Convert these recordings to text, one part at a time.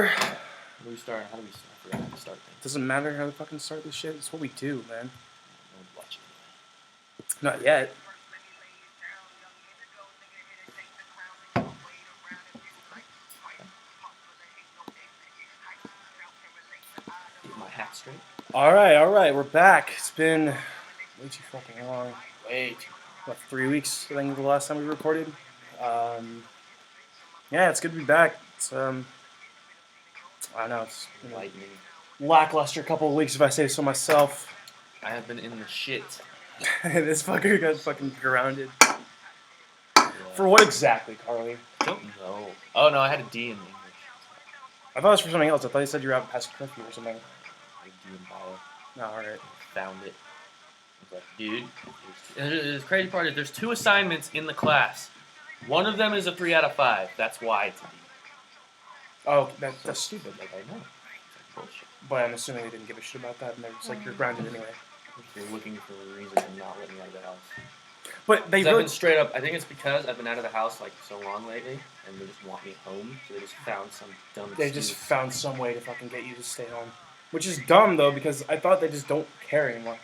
do we start? How do we start? I forgot how to start things. Doesn't matter how to fucking start this shit. It's what we do, man. No one's watching. Not yet. Get my hat straight. All right. We're back. It's been way too fucking long. Way too. What, 3 weeks? I think was the last time we recorded. Yeah, it's good to be back. It's I don't know. It's been a Lightning. lackluster couple of weeks, if I say so myself. I have been in the shit. This fucker got fucking grounded. Yeah. For what exactly, Carly? I don't know. Oh no, I had a D in English. I thought it was for something else. I thought you said you were out past curfew or something. I had a D in bio. No, alright. Found it. I was like, dude. The crazy part is there's 2 assignments in the class. One of them is a 3 out of 5. That's why it's a D. Oh, that's stupid. Like I know. It's like bullshit. But I'm assuming they didn't give a shit about that, and they're just like, you're grounded anyway. If you're looking for a reason to not let me out of the house. But they 'Cause I've really... been straight up. I think it's because I've been out of the house like so long lately, and they just want me home. So they just found some dumb They excuse. just found some way to fucking get you to stay home. Which is dumb, though, because I thought they just don't care anymore.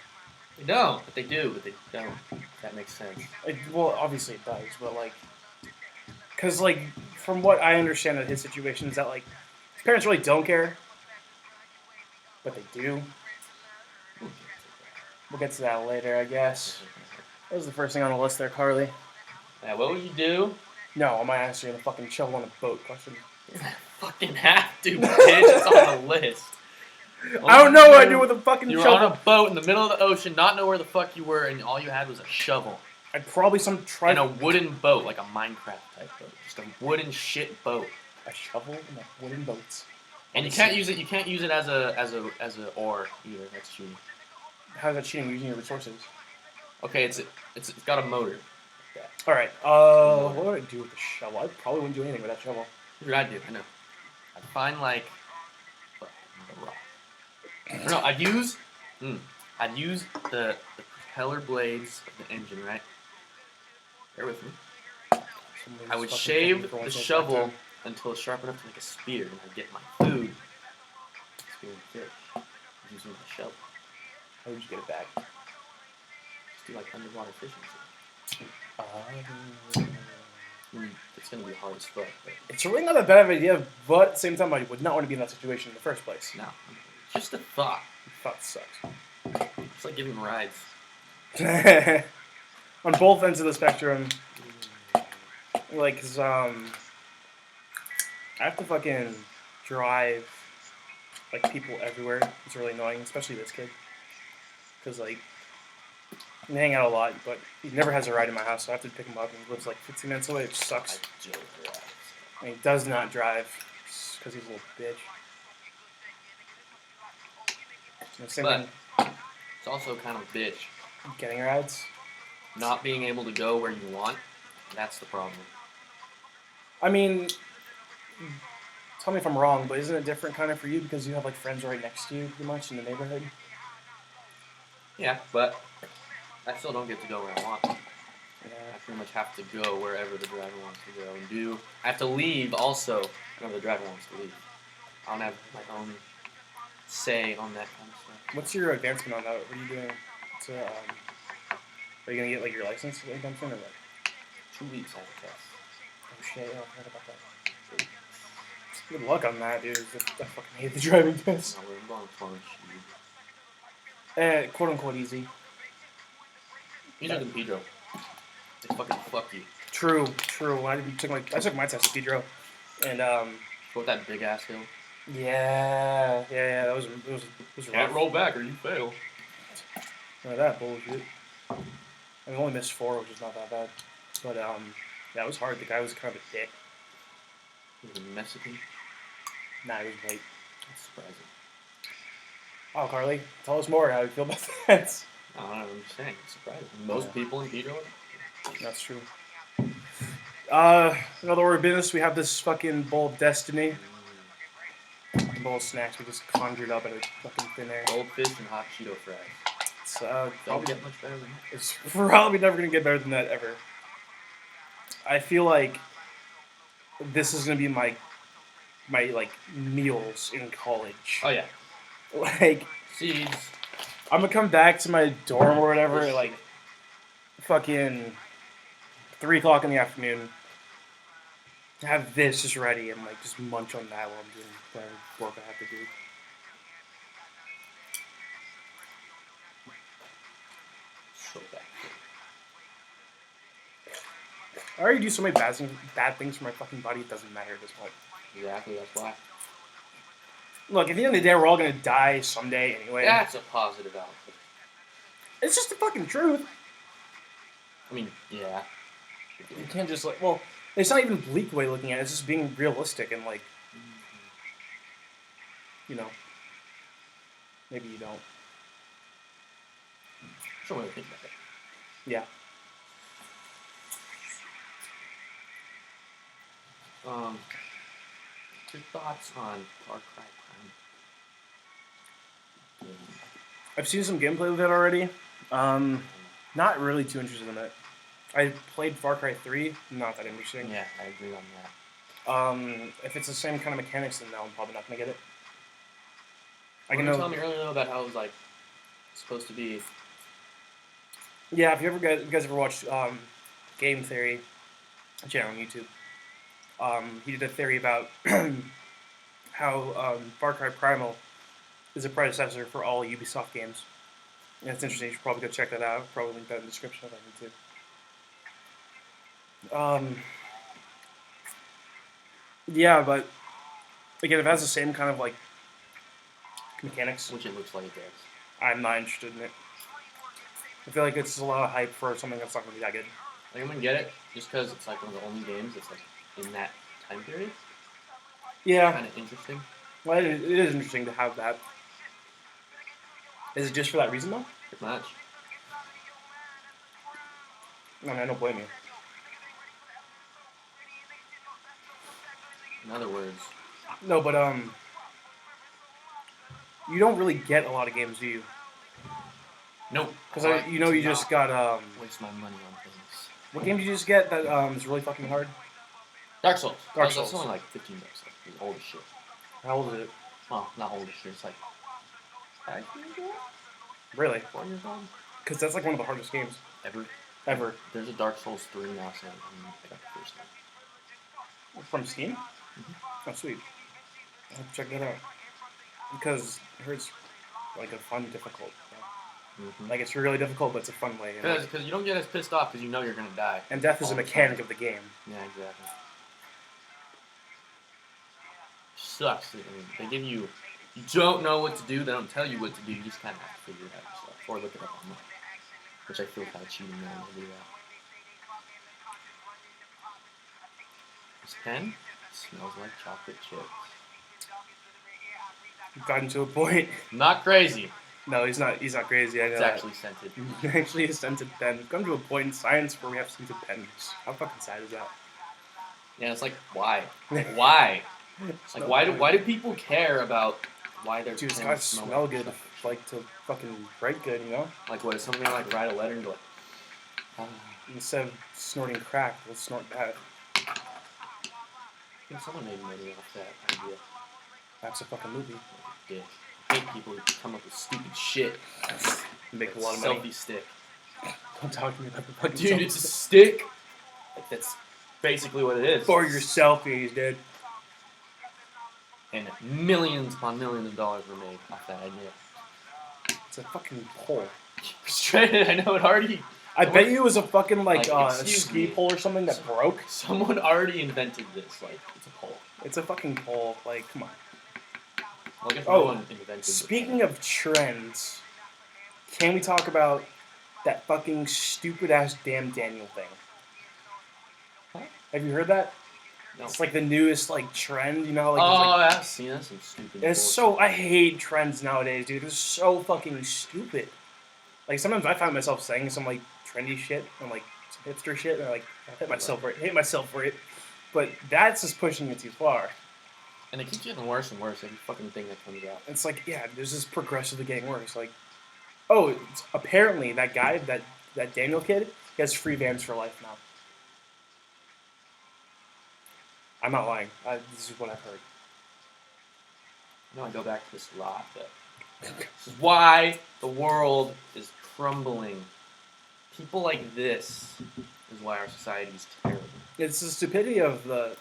They don't, but they do, but they don't. That makes sense. Well, obviously it does, but, like... Because, like, from what I understand of his situation is that, like, his parents really don't care. But they do. We'll get to that later, I guess. That was the first thing on the list there, Carly. Now, what would you do? No, I'm not answering the fucking shovel on a boat question. Fucking have to, bitch. It's on the list. I don't know what I do with a fucking You were shovel. on a boat in the middle of the ocean, not know where the fuck you were, and all you had was a shovel. I'd probably try And a wooden boat, like a Minecraft type boat. Just a wooden shit boat. a shovel and a wooden boats. And you can't use it. You can't use it as a oar either. That's cheating. How's that cheating? Using your resources. Okay, it's got a motor. All right. What would I do with the shovel? I probably wouldn't do anything with that shovel. Here's what I'd do. I know. I'd find like a rock. No, I'd use the propeller blades of the engine, right? Bear with me. I would shave the shovel until it's sharp enough to make a spear, and I'd get my food. Spearing fish. Using the shovel. How would you get it back? Just do like underwater fishing. It's gonna be hard as fuck. But It's really not a bad idea, but at the same time, I would not want to be in that situation in the first place. no, just a thought. Thought sucks. It's like giving rides. On both ends of the spectrum, like, 'cause, I have to fucking drive, like, people everywhere. It's really annoying, especially this kid. Because, like, we hang out a lot, but he never has a ride in my house, so I have to pick him up, and he lives, like, 15 minutes away, which I sucks. joke around. And he does not drive, because he's a little bitch. And the same But- thing, It's also kind of a bitch. getting rides. Not being able to go where you want, that's the problem. I mean, tell me if I'm wrong, but isn't it different kind of for you because you have like friends right next to you, pretty much in the neighborhood? Yeah, but I still don't get to go where I want. Yeah. I pretty much have to go wherever the driver wants to go and do. I have to leave also whenever the driver wants to leave. I don't have my own say on that kind of stuff. What's your advancement on that? What are you doing to? Are you gonna get like your license anytime soon or what? 2 weeks I have a test. Oh shit! I forgot about that. Good luck on that, dude. I fucking hate the driving test. No, we're going plunge. Quote unquote easy. Easier than Pedro. They fucking fuck you. True. I took my test at Pedro, and Go with that big ass hill. yeah. That was rough. roll back or you fail. None of that bullshit. I only missed 4, which is not that bad. But yeah, it was hard. The guy was kind of a dick. He was a Mexican. Nah, he was white. That's surprising. Oh, Carly, tell us more. How you feel about that? I don't know, I'm just saying, it's surprising. Most people in Pedro. That's true. In other order of business, we have this fucking bowl of destiny. Fucking bowl of snacks we just conjured up out of fucking thin air. Goldfish and hot Cheeto fries. It's Don't probably, get much better than that. it's probably never gonna get better than that ever. I feel like this is gonna be my my like meals in college. Oh yeah. Like, Seeds. I'm gonna come back to my dorm or whatever, Bullshit. like fucking 3 o'clock in the afternoon. Have this just ready and like just munch on that while I'm doing whatever work I have to do. So bad. I already do so many bad things for my fucking body. It doesn't matter at this point. Exactly. That's why. Look, at the end of the day, we're all gonna die someday anyway. That's a positive outlook. It's just the fucking truth. I mean, yeah. You can't just like, well, it's not even a bleak way of looking at it. It's just being realistic and like, you know, maybe you don't. Sure way to think about it. Yeah. Your thoughts on Far Cry Prime? I've seen some gameplay with it already. Not really too interested in it. I played Far Cry 3. Not that interesting. Yeah, I agree on that. If it's the same kind of mechanics, then no, I'm probably not gonna get it. You were telling me earlier though about how it was like supposed to be. Yeah, if you guys ever watched Game Theory channel on YouTube, he did a theory about how Far Cry Primal is a predecessor for all Ubisoft games. And it's interesting. You should probably go check that out. I'll probably link that in the description of that YouTube. Yeah, but again, if it has the same kind of like mechanics, Which it looks like it does. I'm not interested in it. I feel like it's a lot of hype for something that's not going to be that good. Like I'm gonna get it just because it's like one of the only games that's like in that time period. Yeah, Kind of interesting. well, it is interesting to have that. Is it just for that reason though? Pretty much. I mean, I don't blame you. In other words, No, but you don't really get a lot of games, do you? nope. Because you know you just got waste my money on things. what game did you just get that is really fucking hard? Dark Souls. Dark That's Souls. only like 15 bucks. Like, it's old as shit. How old is it? Well, not old as shit. It's like 5 years old, Really? 4 years old. Because that's like one of the hardest games Ever. ever. There's a Dark Souls 3 now, so I got the first one. From Steam? Oh, sweet. I'll have to check that out. Because I heard it's like a fun, difficult. Like it's really difficult, but it's a fun way. And, Because you don't get as pissed off because you know you're gonna die. and death is all a the mechanic time. of the game. Yeah, exactly. Sucks. I mean, they give you don't know what to do. They don't tell you what to do. You just kind of have to figure it out yourself or look it up online, which I feel kind of cheating now to do that. This pen smells like chocolate chips. You've gotten to a point. Not crazy. No, he's not. He's not crazy. I know It's that. actually scented. Actually, a scented pen. We've come to a point in science where we have scented pens. How fucking sad is that? Yeah, it's like why? Why? It's Like not why do fun. why do people care about why their Dude, it's pens gotta smell good, chocolate chip? like to fucking write good, you know. Like what? Is something like write a letter and go like, oh, Instead of snorting crack, let's snort that. yeah, someone made money off that idea. That's a fucking movie. Yeah. I hate people who come up with stupid shit. Make a Like lot of money. selfie stick. Don't talk to me about the fucking Dude, selfie it's a stick. stick. Like that's basically what it is. For your selfies, dude. And millions upon millions of dollars were made off that idea. It's a fucking pole. Frustrated. I know it already. I bet you it was a fucking like a excuse ski me. pole or something that broke. Someone already invented this. Like it's a pole. It's a fucking pole. Like, come on. Well, I guess Oh, no one invented. Speaking of trends, can we talk about that fucking stupid ass damn Daniel thing? What? Have you heard that? No. It's like the newest like trend, you know? Like, Oh, it's, like, I've seen that. Some stupid. it's so I hate trends nowadays, dude. It's so fucking stupid. Like sometimes I find myself saying some like trendy shit and like some hipster shit, and I like I hate myself for it. But that's just pushing it too far. And it keeps getting worse and worse every fucking thing that comes out. It's like, yeah, this is progressively getting worse. Like, oh, it's, apparently that guy, that Daniel kid, he has free Vans for life now. I'm not lying. This is what I've heard. I know I go back to this a lot, but this is why the world is crumbling. People like this is why our society is terrible. It's the stupidity of the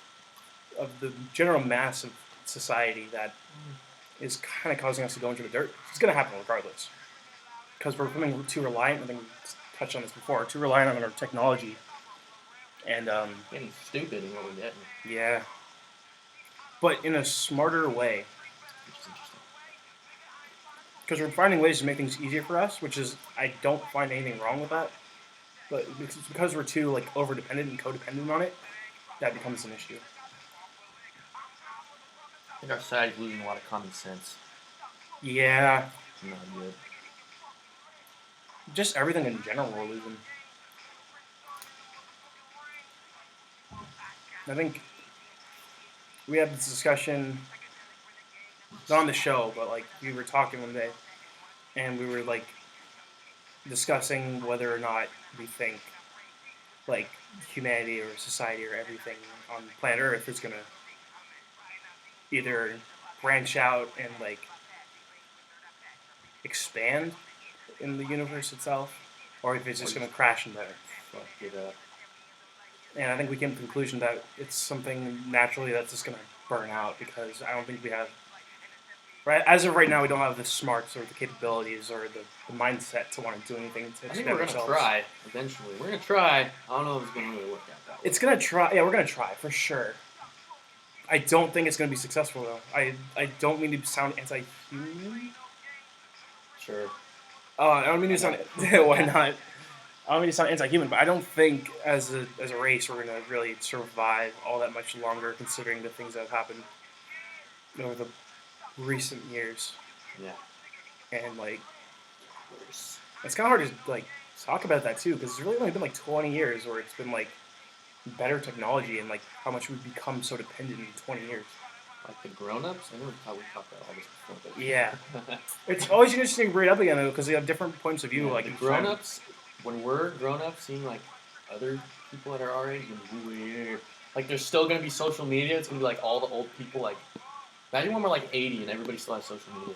general mass of society that is kind of causing us to go into the dirt. It's going to happen regardless. Because we're becoming too reliant, I think we touched on this before, too reliant on our technology. And, Getting stupid in what we're getting, yeah. But in a smarter way. which is interesting. Because we're finding ways to make things easier for us, which is, I don't find anything wrong with that. But it's because we're too, like, over-dependent and codependent on it, that becomes an issue. I think our society's losing a lot of common sense. Yeah. It's not good. Just everything in general we're losing. I think we had this discussion, not on the show, but like we were talking one day, and we were like discussing whether or not we think like humanity or society or everything on planet Earth is gonna either branch out and like expand in the universe itself, or if it's just gonna crash and burn. Fuck it up. And I think we came to the conclusion that it's something naturally that's just going to burn out because I don't think we have, right as of right now, we don't have the smarts or the capabilities or the mindset to want to do anything to I think expand we're gonna ourselves. try eventually. We're gonna try. I don't know if it's gonna really work out that way. It's going to try. Yeah, we're going to try for sure. I don't think it's going to be successful though. I don't mean to sound anti-human. Sure. I don't mean to sound. Why not? I don't mean to sound anti-human, but I don't think as a race we're gonna really survive all that much longer, considering the things that have happened over the recent years. Yeah. And like, Worse. it's kind of hard to like talk about that too, because it's really only been like 20 years where it's been like better technology and like how much we've become so dependent in 20 years. Like the grown-ups? I never thought we talked about all this before. But Yeah, it's always interesting to bring it up again though, because they have different points of view. yeah, Like the each time. grown-ups, when we're grown-ups, seeing like other people that are our age, and weird. Like there's still gonna be social media. It's gonna be like all the old people. Like imagine when we're like 80 and everybody still has social media.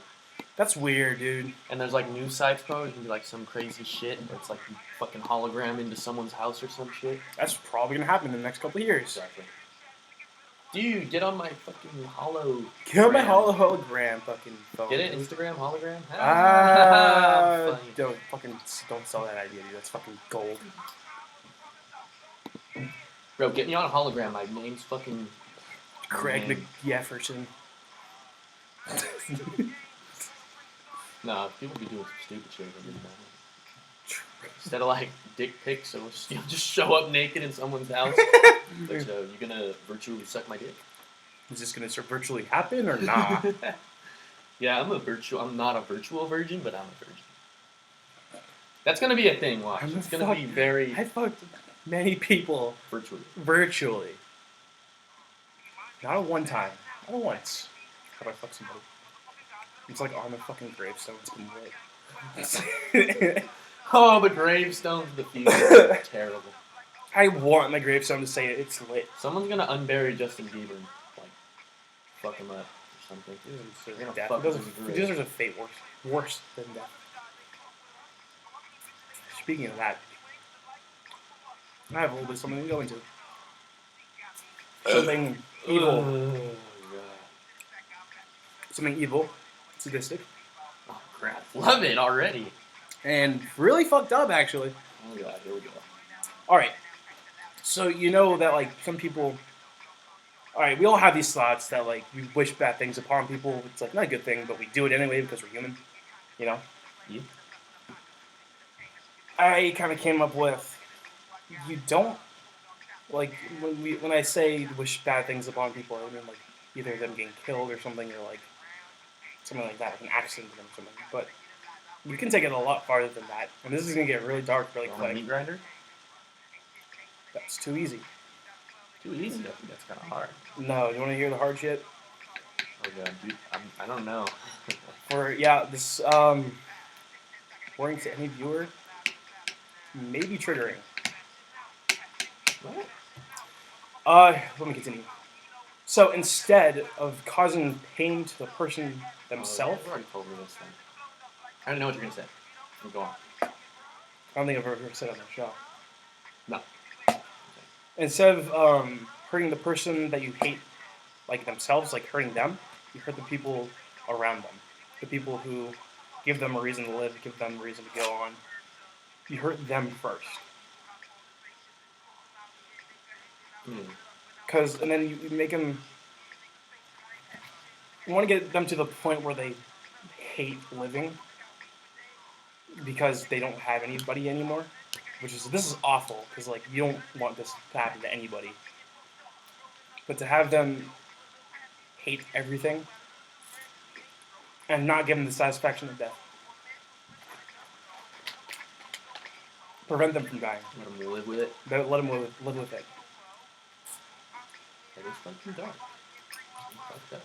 That's weird, dude. And there's like news sites, bro. It can be like some crazy shit where it's like you fucking hologram into someone's house or some shit. That's probably gonna happen in the next couple of years. Exactly. Dude, get on my fucking holo. Get on my hologram fucking phone. Get it? Instagram hologram? Ah, Funny. don't sell that idea, dude. That's fucking gold. Bro, get me on a hologram. My name's fucking Craig Man. McJefferson. Nah, people be doing some stupid shit. Instead of like dick pics, so you'll just show up naked in someone's house. So you gonna virtually suck my dick? Is this gonna virtually happen or not? Yeah, I'm not a virtual virgin, but I'm a virgin. That's gonna be a thing. Watch. It's gonna be very I fucked many people virtually. Not at one time. Not once. Have I fucked somebody? It's like on the fucking gravestone. It's been lit. Oh, the gravestones of the future. Terrible. I want my gravestone to say it's lit. Someone's gonna unbury Justin Bieber and like fuck him up or something. They're gonna death. fuck He him in the grave. deserves a fate worse than death. Speaking of that, I have a little bit of something to go into. Something evil. Oh, God. Something evil. Sadistic. Oh crap! Love it already. And really fucked up, actually. Oh god, here we go. Alright. So, you know that, like, some people... Alright, we all have these thoughts that, like, we wish bad things upon people. It's, like, not a good thing, but we do it anyway because we're human. You know? You? I kind of came up with... You don't... Like, when I say wish bad things upon people, I mean, like, either them getting killed or something, or, like, something like that, like an accident or something. But you can take it a lot farther than that. And this is going to get really dark really On a quick. meat grinder? That's too easy. Too easy. I think that's kind of hard. No, you want to hear the hard shit? Oh god, dude, I don't know. This, warning to any viewer, may be triggering. What? Let me continue. So instead of causing pain to the person themselves, You've already told me this thing. I don't know what you're gonna say. Go on. I don't think I've ever said it on the show. No. Instead of hurting the person that you hate, like themselves, like hurting them, you hurt the people around them, the people who give them a reason to live, give them a reason to go on. You hurt them first, because and then you make them. You want to get them to the point where they hate living because they don't have anybody anymore. This is awful because like you don't want this to happen to anybody. But to have them hate everything and not give them the satisfaction of death, prevent them from dying. Let them live with it. Let them live with it. It is fucking dark. Fucked up.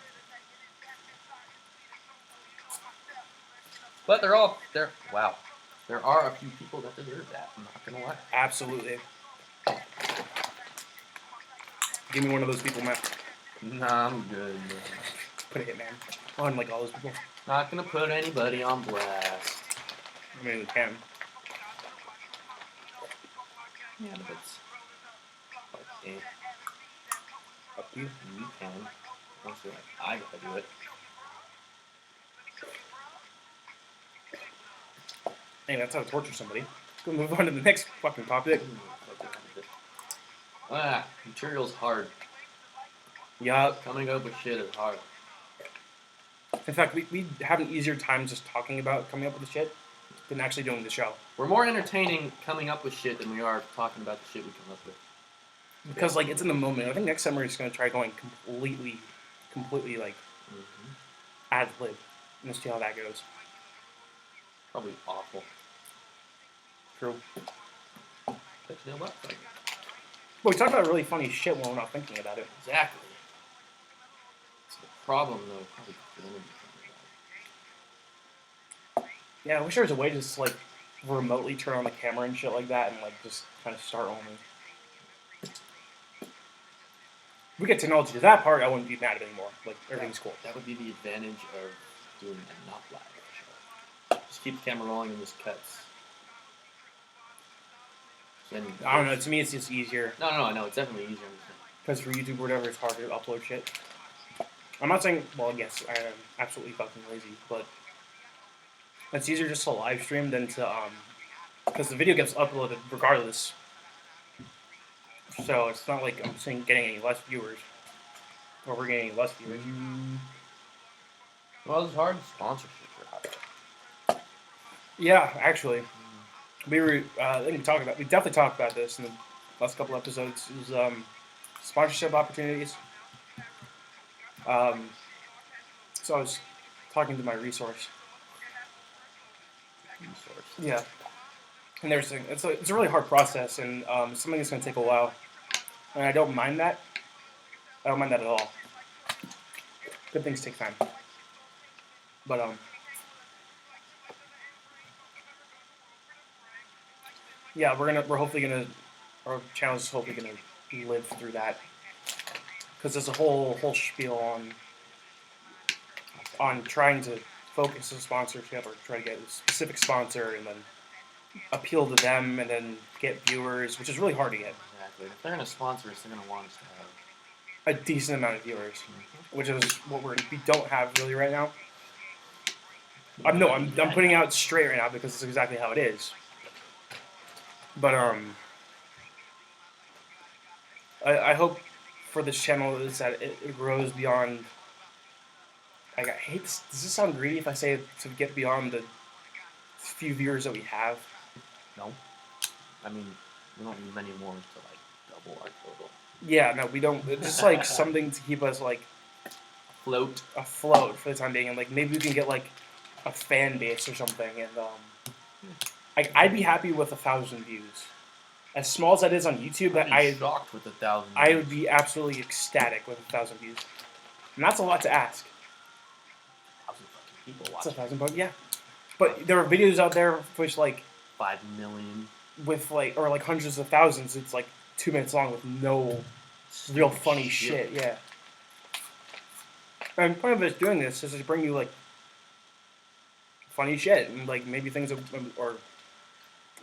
But wow. There are a few people that deserve that. I'm not gonna lie. Absolutely. Give me one of those people, Matt. Nah, I'm good. Man. Put a hitman on like all those people. Not gonna put anybody on blast. I mean, we can. Yeah, but it's okay. Up to you. You can. I don't feel like I gotta do it. Hey, that's how to torture somebody. Let's go move on to the next fucking topic. Material's hard. Yup. Coming up with shit is hard. In fact, we have an easier time just talking about coming up with the shit than actually doing the show. We're more entertaining coming up with shit than we are talking about the shit we come up with. Because, like, it's in the moment. I think next summer is going to try going completely, like, ad lib. And see how that goes. Probably awful. True. But you know what? Well, we talk about really funny shit when we're not thinking about it. Exactly. It's the problem, though. Probably for them to be thinking about it. Yeah, I wish there was a way to just, like, remotely turn on the camera and shit like that and, like, just kind of start only. If we get technology to that part, I wouldn't be mad at it anymore. Like, everything's cool. That would be the advantage of doing a not live show. Just keep the camera rolling and just cuts. Then I don't know. To me, it's just easier. No, I know. It's definitely easier. Because for YouTube or whatever, it's harder to upload shit. I'm not saying, well, yes, I am absolutely fucking lazy, but it's easier just to live stream than to, because the video gets uploaded regardless. So it's not like I'm saying getting any less viewers, or we're getting any less viewers. Well, it's hard. Sponsorships are hard. Yeah, actually, we were. I think we definitely talked about this in the last couple episodes. Is sponsorship opportunities. So I was talking to my resource. Yeah, and there's it's a really hard process, and it's something that's going to take a while, and I don't mind that. I don't mind that at all. Good things take time, but yeah, we're hopefully gonna our channel's hopefully gonna live through that, because there's a whole spiel on trying to focus on sponsorship or try to get a specific sponsor and then appeal to them and then get viewers, which is really hard to get. Exactly. If they're going to sponsor us, they're going to want us to have a decent amount of viewers, which is what we don't have really right now. I'm putting out straight right now because it's exactly how it is. But I hope for this channel is that it grows beyond. Like, I hate this. Does this sound greedy if I say to get beyond the few viewers that we have? No. I mean, we don't need many more to like double our total. Yeah, no, we don't. It's just like something to keep us like afloat for the time being, and like maybe we can get like a fan base or something. And I'd be happy with 1,000 views. As small as that is on YouTube, I'd be shocked with 1,000. I would be absolutely ecstatic with 1,000 views, and that's a lot to ask. 1,000 fucking people It's watching. 1,000 bucks, yeah. But there are videos out there which like 5 million with like or like hundreds of thousands. It's like 2 minutes long with no real funny shit. Yeah. And the point of us doing this is to bring you like funny shit and like maybe things that, or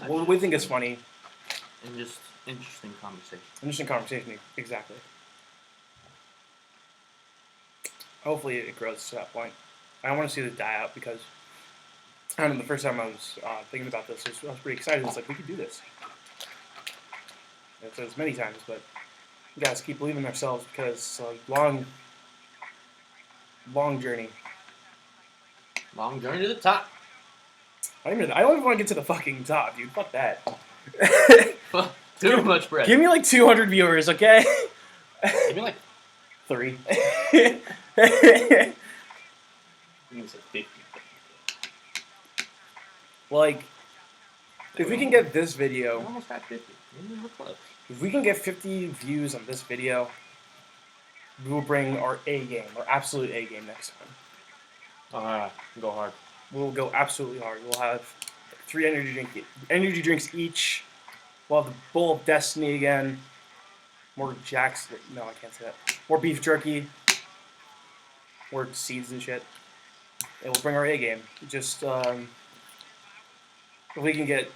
what we think is funny. And just interesting conversation. Interesting conversation, exactly. Hopefully it grows to that point. I don't want to see this die out because I don't know, the first time I was thinking about this, I was pretty excited. It's like, we could do this. I've said this many times, but we guys keep believing in ourselves because it's a long journey. Long journey to the top. I don't even want to get to the fucking top, dude. Fuck that. Too much bread. Give me like 200 viewers, okay? Give me like 3. you said 50. Like, if we can get this video, We're almost at 50. We're close. if we can get 50 views on this video, we will bring our A game, our absolute A game next time. Alright, go hard. We'll go absolutely hard. We'll have 3 energy drinks each. We'll have the bowl of destiny again. More Jack's. No, I can't say that. More beef jerky. More seeds and shit. And we'll bring our A game. Just if we can get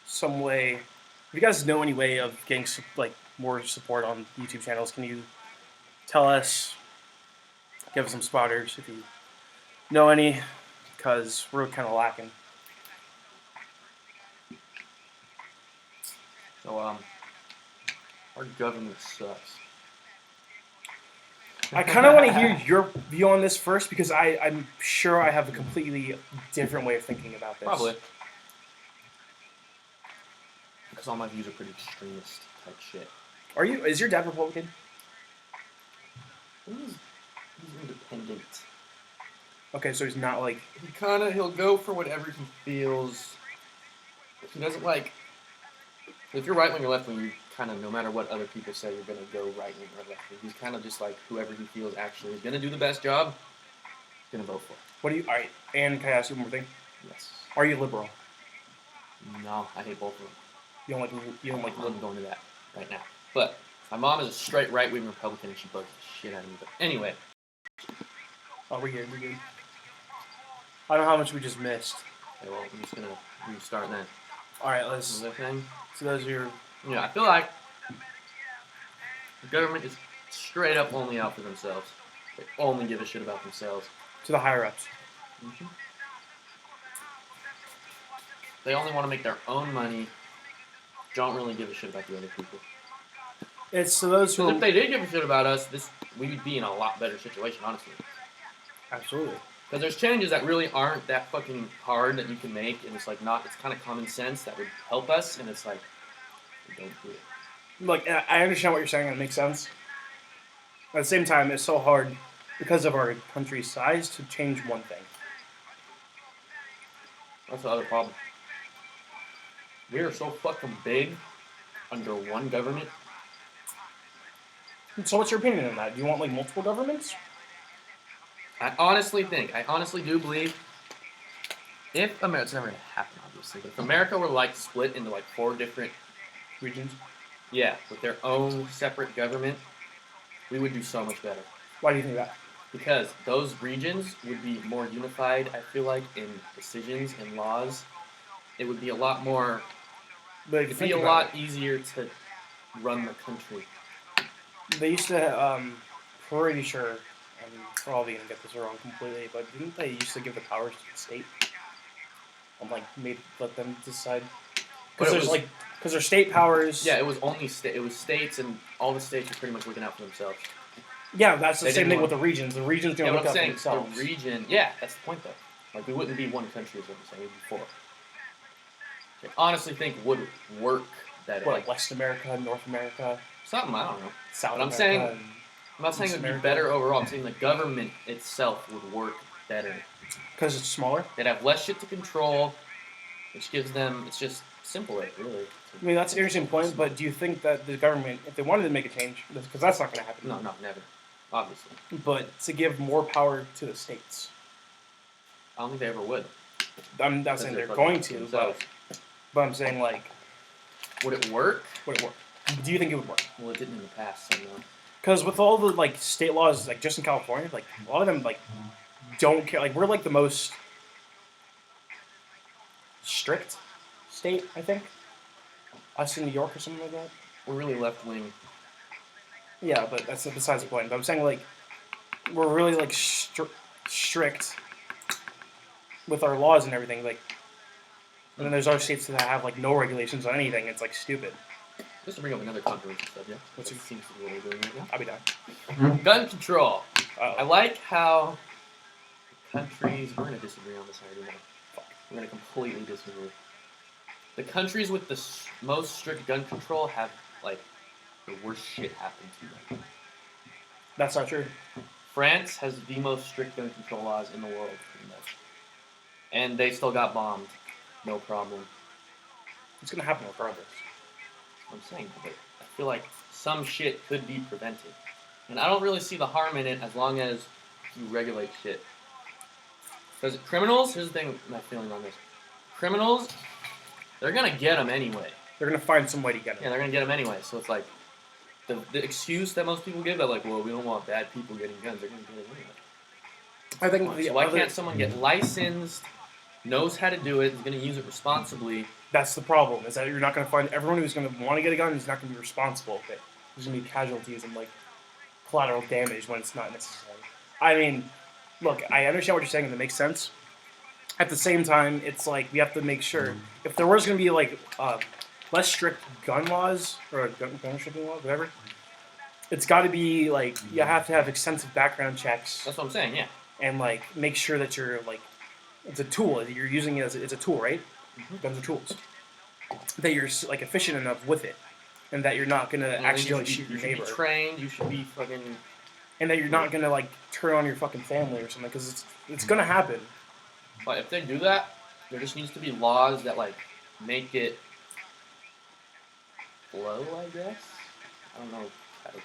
some way. If you guys know any way of getting like more support on YouTube channels, can you tell us? Give us some spotters if you know any, because we're kind of lacking. So, our government sucks. I kind of want to hear your view on this first, because I'm sure I have a completely different way of thinking about this. Probably. Because all my views are pretty extremist type shit. Is your dad Republican? He's independent. Okay, so he's not like... He'll go for whatever he feels. He doesn't like... If you're right wing or left wing, you kind of, no matter what other people say, you're going to go right wing or left wing. He's kind of just like whoever he feels actually is going to do the best job, going to vote for. Alright, and can I ask you one more thing? Yes. Are you liberal? No, I hate both of them. You don't like I'm going to that right now. But my mom is a straight right wing Republican and she bugs the shit out of me. But anyway. Oh, we're good. I don't know how much we just missed. Okay, well, I'm just going to start then. Alright, let's... Another thing? So those are your... Yeah, I feel like the government is straight up only out for themselves. They only give a shit about themselves. To the higher-ups. Mm-hmm. They only want to make their own money. Don't really give a shit about the other people. It's so those who... Because if they did give a shit about us, we would be in a lot better situation, honestly. Absolutely. Because there's changes that really aren't that fucking hard that you can make, and it's like it's kind of common sense that would help us, and it's like, we don't do it. Like, I understand what you're saying, and it makes sense. At the same time, it's so hard, because of our country's size, to change one thing. That's the other problem. We are so fucking big under one government. So what's your opinion on that? Do you want, like, multiple governments? I honestly do believe, if America, it's never going to happen, obviously, but if America were, like, split into, like, 4 different Regions? yeah, with their own separate government, we would do so much better. Why do you think that? Because those regions would be more unified, I feel like, in decisions and laws. It would be a lot more... But It'd be a lot easier to run the country. They used to, pretty sure, and we're all going to get this wrong completely, but didn't they used to give the powers to the state? And, like, let them decide? Because there's state powers. Yeah, it was only it was states, and all the states were pretty much looking out for themselves. Yeah, that's the They same didn't thing with want- the regions. The regions don't look I'm out for saying themselves. the region. Yeah, that's the point, though. Like, we wouldn't be one country, is what I'm saying. We'd be 4. I honestly think would work better. What, Like, West America, North America, something, I don't know. South But I'm America. saying- and- I'm not saying it East would be America. better overall. I'm saying the government itself would work better. Because it's smaller? They'd have less shit to control, which gives them, it's just simpler, really. I mean, that's an interesting point, but do you think that the government, if they wanted to make a change, because that's not going to happen. No, never. Obviously. But to give more power to the states. I don't think they ever would. I'm not saying they're going to, but I'm saying, like, Would it work? would it work? Do you think it would work? Well, it didn't in the past, so no. Because with all the like state laws, like just in California, like a lot of them like don't care. Like we're like the most strict state, I think. Us in New York or something like that. We're really left wing. Yeah, but that's besides the point. But I'm saying like we're really like strict with our laws and everything. Like, and then there's other states that have like no regulations on anything. It's like stupid. Just to bring up another controversial subject, What's which it? seems to be what we're doing right now. I'll be done. Gun control. I Uh-oh. like how countries. We're gonna disagree on this already. Now. We're gonna completely disagree. The countries with the most strict gun control have like the worst shit happen to them. That's not true. France has the most strict gun control laws in the world, pretty much, and they still got bombed, no problem. It's gonna happen regardless. I'm saying, but I feel like some shit could be prevented, and I don't really see the harm in it as long as you regulate shit. Because criminals, here's the thing, my feeling on this: criminals, they're gonna get them anyway. They're gonna find some way to get it. Yeah, they're gonna get them anyway. So it's like the excuse that most people give that like, well, we don't want bad people getting guns. They're gonna get it anyway. I think the So why other, can't someone get licensed, knows how to do it, is gonna use it responsibly? that's the problem. Is that you're not gonna find everyone who's gonna want to get a gun is not gonna be responsible for it. There's gonna be casualties and like collateral damage when it's not necessary. I mean, look, I understand what you're saying and it makes sense. At the same time, it's like we have to make sure if there was gonna be like less strict gun laws or gun restricting laws, whatever. It's got to be like you have to have extensive background checks That's what I'm saying. Yeah. and like make sure that you're like it's a tool. You're using it as it's a tool, right? Mhm. Guns are tools. That you're like efficient enough with it, and that you're not gonna accidentally shoot your You should neighbor, be trained. You should be fucking. and that you're not gonna like turn on your fucking family or something because it's gonna happen. But if they do that, there just needs to be laws that like make it flow. I guess. I don't know how to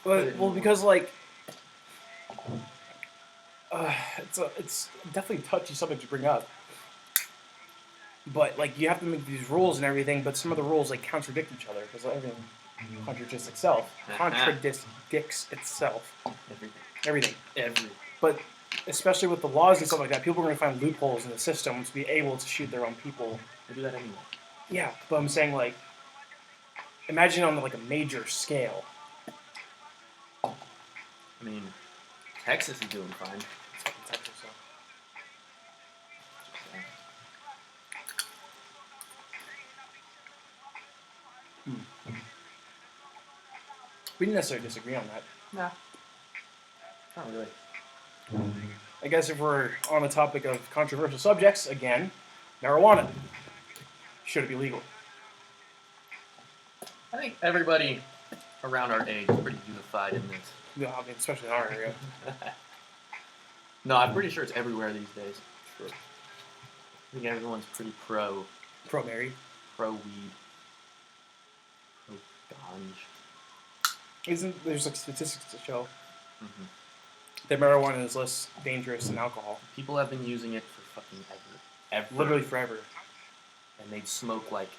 really. Well, because like. It's definitely a touchy subject to bring up, but like you have to make these rules and everything. But some of the rules like contradict each other because everything contradicts itself. Contradicts itself. Everything. Everything. But especially with the laws and stuff like that, people are going to find loopholes in the system to be able to shoot their own people. They do that anyway. Yeah, but I'm saying like, imagine on like a major scale. I mean, Texas is doing fine. It's fucking Texas, so. We didn't necessarily disagree on that. Nah. Not really. I guess if we're on the topic of controversial subjects, again, marijuana. Should it be legal? I think everybody around our age is pretty unified in this. Yeah, I mean, especially in our area. No, I'm pretty sure it's everywhere these days. Sure. I think everyone's pretty pro Pro-married. weed, pro ganj. There's like statistics to show Mm-hmm. that marijuana is less dangerous than alcohol. People have been using it for fucking ever. Literally forever. And they'd smoke like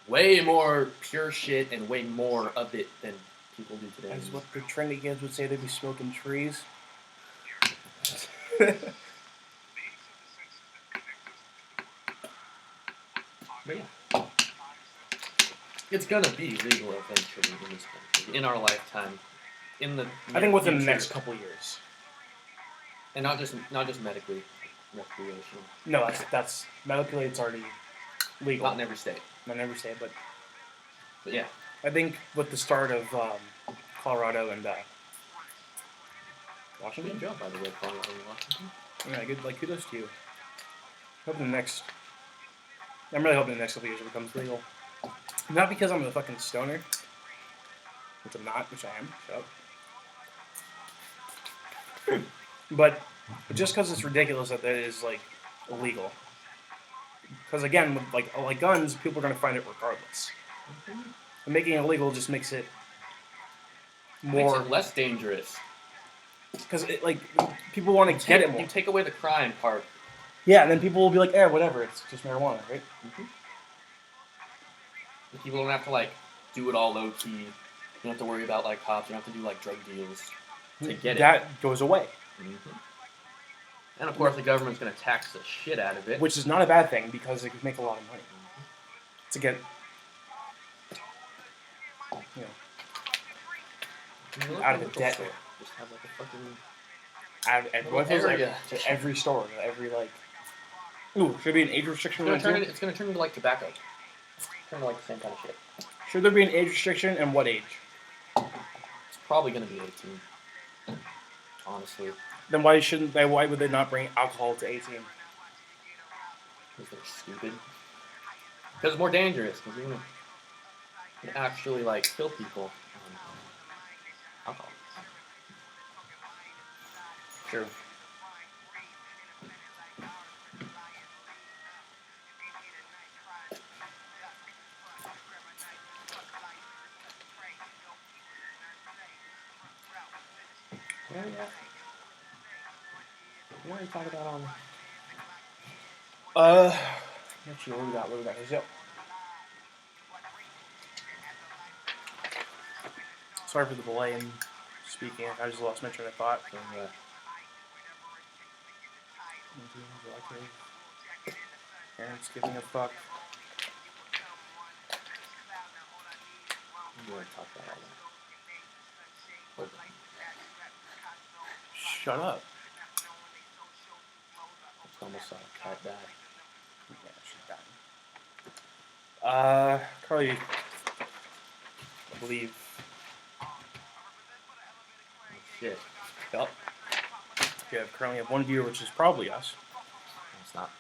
way more pure shit and way more of it than people do today. That's what the trendy kids would say. They'd be smoking trees. But yeah. It's gonna be legal eventually in this country, in our lifetime. In the I think within the future. next couple years. And not just medically, recreational. No, that's medically it's already legal. Not in every state. Not in every state, but But yeah. I think with the start of Colorado and Washington. Good job, by the way, Colorado and Washington. Yeah, good. Like kudos to you. Hoping the next. I'm really hoping the next couple years it becomes legal. Not because I'm a fucking stoner, which I'm not, which I am. Shut up. But just because it's ridiculous that that is like illegal. Because again, with like guns, people are gonna find it regardless. And making it illegal just makes it more Makes it less dangerous. because it like people want to get it more. You take away the crime part. Yeah, and then people will be like, whatever, it's just marijuana, right? People don't have to like do it all low key. don't have to worry about like cops. You don't have to do like drug deals to get it. That goes away, And of course, the government's going to tax the shit out of it. which is not a bad thing because it could make a lot of money to get, you know, out of the debt. Store. Just have like a fucking What is like area. to every store, to every like. Ooh, should there be an age restriction? It's going to turn into like tobacco. Turn into like the same kind of shit. Should there be an age restriction, and what age? It's probably going to be 18. Honestly, Then why would they not bring alcohol to 18? because they're stupid. Because it's more dangerous. Because you're going to actually like kill people on alcohol. True. Yeah. What are you talking about on? Let's see, what we got? Yep. Sorry for the delay in speaking. I just lost my train of thought. Parents giving a fuck. You want to talk about all that? Shut up. It's almost saw a cat die. Yeah, she's dying. Carly, I believe. Shit. Yep. We currently have one viewer, which is probably us. It's not.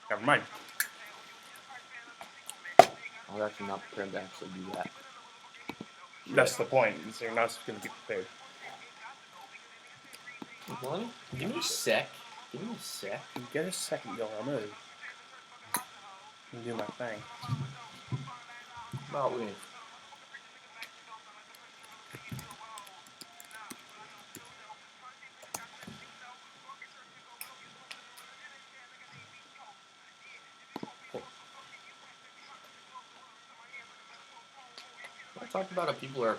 Never mind. I was actually not prepared to actually do that. That's the point. Is you're not going to be prepared. One? Give me a sec. Give me a sec. Get a second, yo. I'm gonna do my thing. About we. I talked about how people are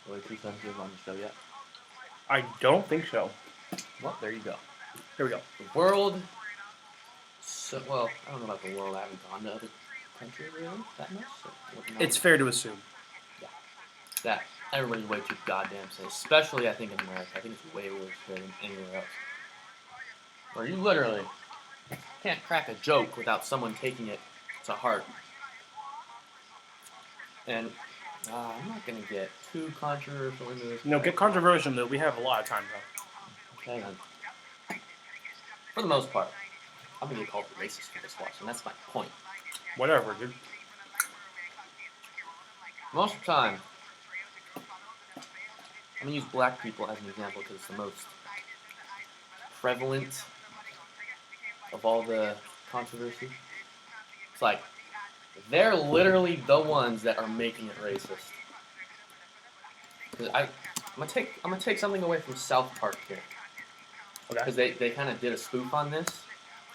really too sensitive on the show yet. I don't think so. Well, there you go. Here we go. The world. So, well, I don't know about the world. I haven't gone to other countries really that much. So It's fair to assume. that everybody's way too goddamn safe. Especially, I think in America. I think it's way worse than anywhere else. Where you literally can't crack a joke without someone taking it to heart. And I'm not gonna get too controversial into this. No, get controversial though. We have a lot of time though. Okay, then. For the most part, I'm gonna get called a racist for this watch, and that's my point. Whatever, dude. Most of the time, I'm gonna use black people as an example because it's the most prevalent of all the controversy. It's like they're literally the ones that are making it racist. Because I'm gonna take something away from South Park here. Because they kind of did a spoof on this,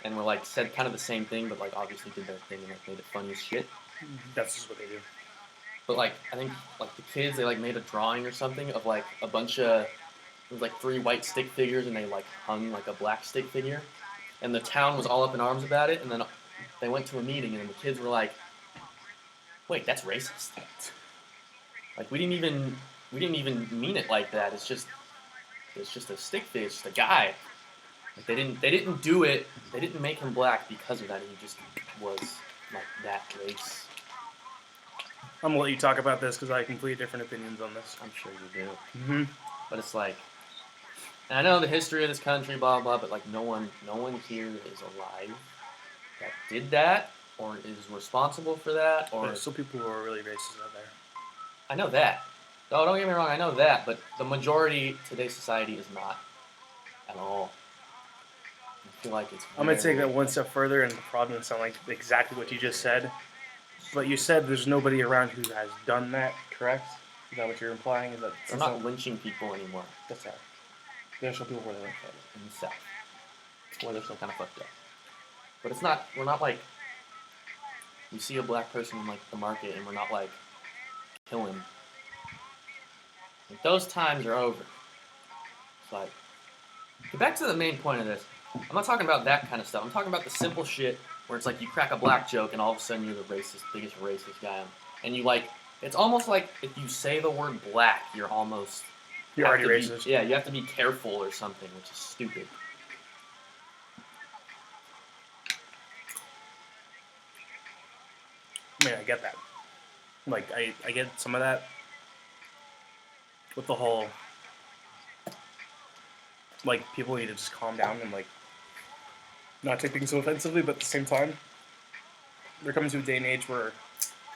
and were like said kind of the same thing, but like obviously did their thing and like made it funny as shit. That's just what they do. But like I think like the kids they like made a drawing or something of like a bunch of it was like 3 white stick figures and they like hung like a black stick figure, and the town was all up in arms about it, and then they went to a meeting and the kids were like, "Wait, that's racist." Like we didn't even mean it like that. It's just a stick figure. It's just a guy. Like they didn't do it. They didn't make him black because of that. He just was like that race. I'm gonna let you talk about this because I have completely different opinions on this. I'm sure you do. Mm-hmm. But it's like, and I know the history of this country, blah blah. But like no one here is alive that did that or is responsible for that. Or There's still people who are really racist out there. I know that. No, don't get me wrong. I know that, but the majority of today's society is not at all. I feel like it's. I'm gonna take that one step further, and probably sound like exactly what you just said. But you said there's nobody around who has done that, correct? Is that what you're implying? Is that They're not lynching people anymore That's sad. There's some people where they're like in the South, where they're still kind of fucked up. But it's not. We're not like we see a black person in like the market and we're not like kill him. Like, those times are over. It's like, get back to the main point of this. I'm not talking about that kind of stuff. I'm talking about the simple shit where it's like you crack a black joke and all of a sudden you're the biggest racist guy, and you like. It's almost like if you say the word black, you're almost. You're already have to racist. Yeah, you have to be careful or something, which is stupid. I mean, I get that. Like, I get some of that with the whole, like, people need to just calm down and, like, not take things so offensively, but at the same time, there comes to a day and age where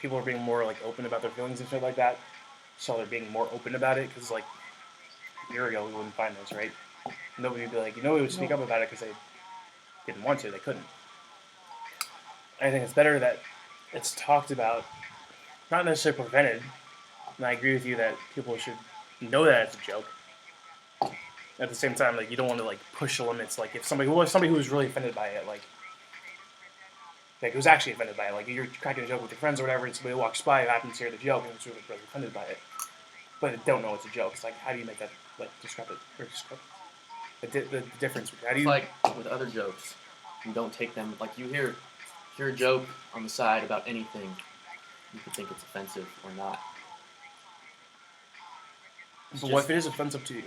people are being more, like, open about their feelings and shit like that. So they're being more open about it, because, like, a year ago we wouldn't find this, right? Nobody would be like, we would speak up about it because they didn't want to, they couldn't. I think it's better that it's talked about, not necessarily prevented. And I agree with you that people should know that it's a joke. At the same time, like, you don't want to like push the limits. Like, if somebody who was really offended by it, like who's actually offended by it, like you're cracking a joke with your friends or whatever, and somebody walks by who happens to hear the joke and is really offended by it, but they don't know it's a joke. It's like, how do you make that like describe it or describe the difference? How do you It's like with other jokes, you don't take them like you hear a joke on the side about anything, you could think it's offensive or not. But what if it is offensive to you?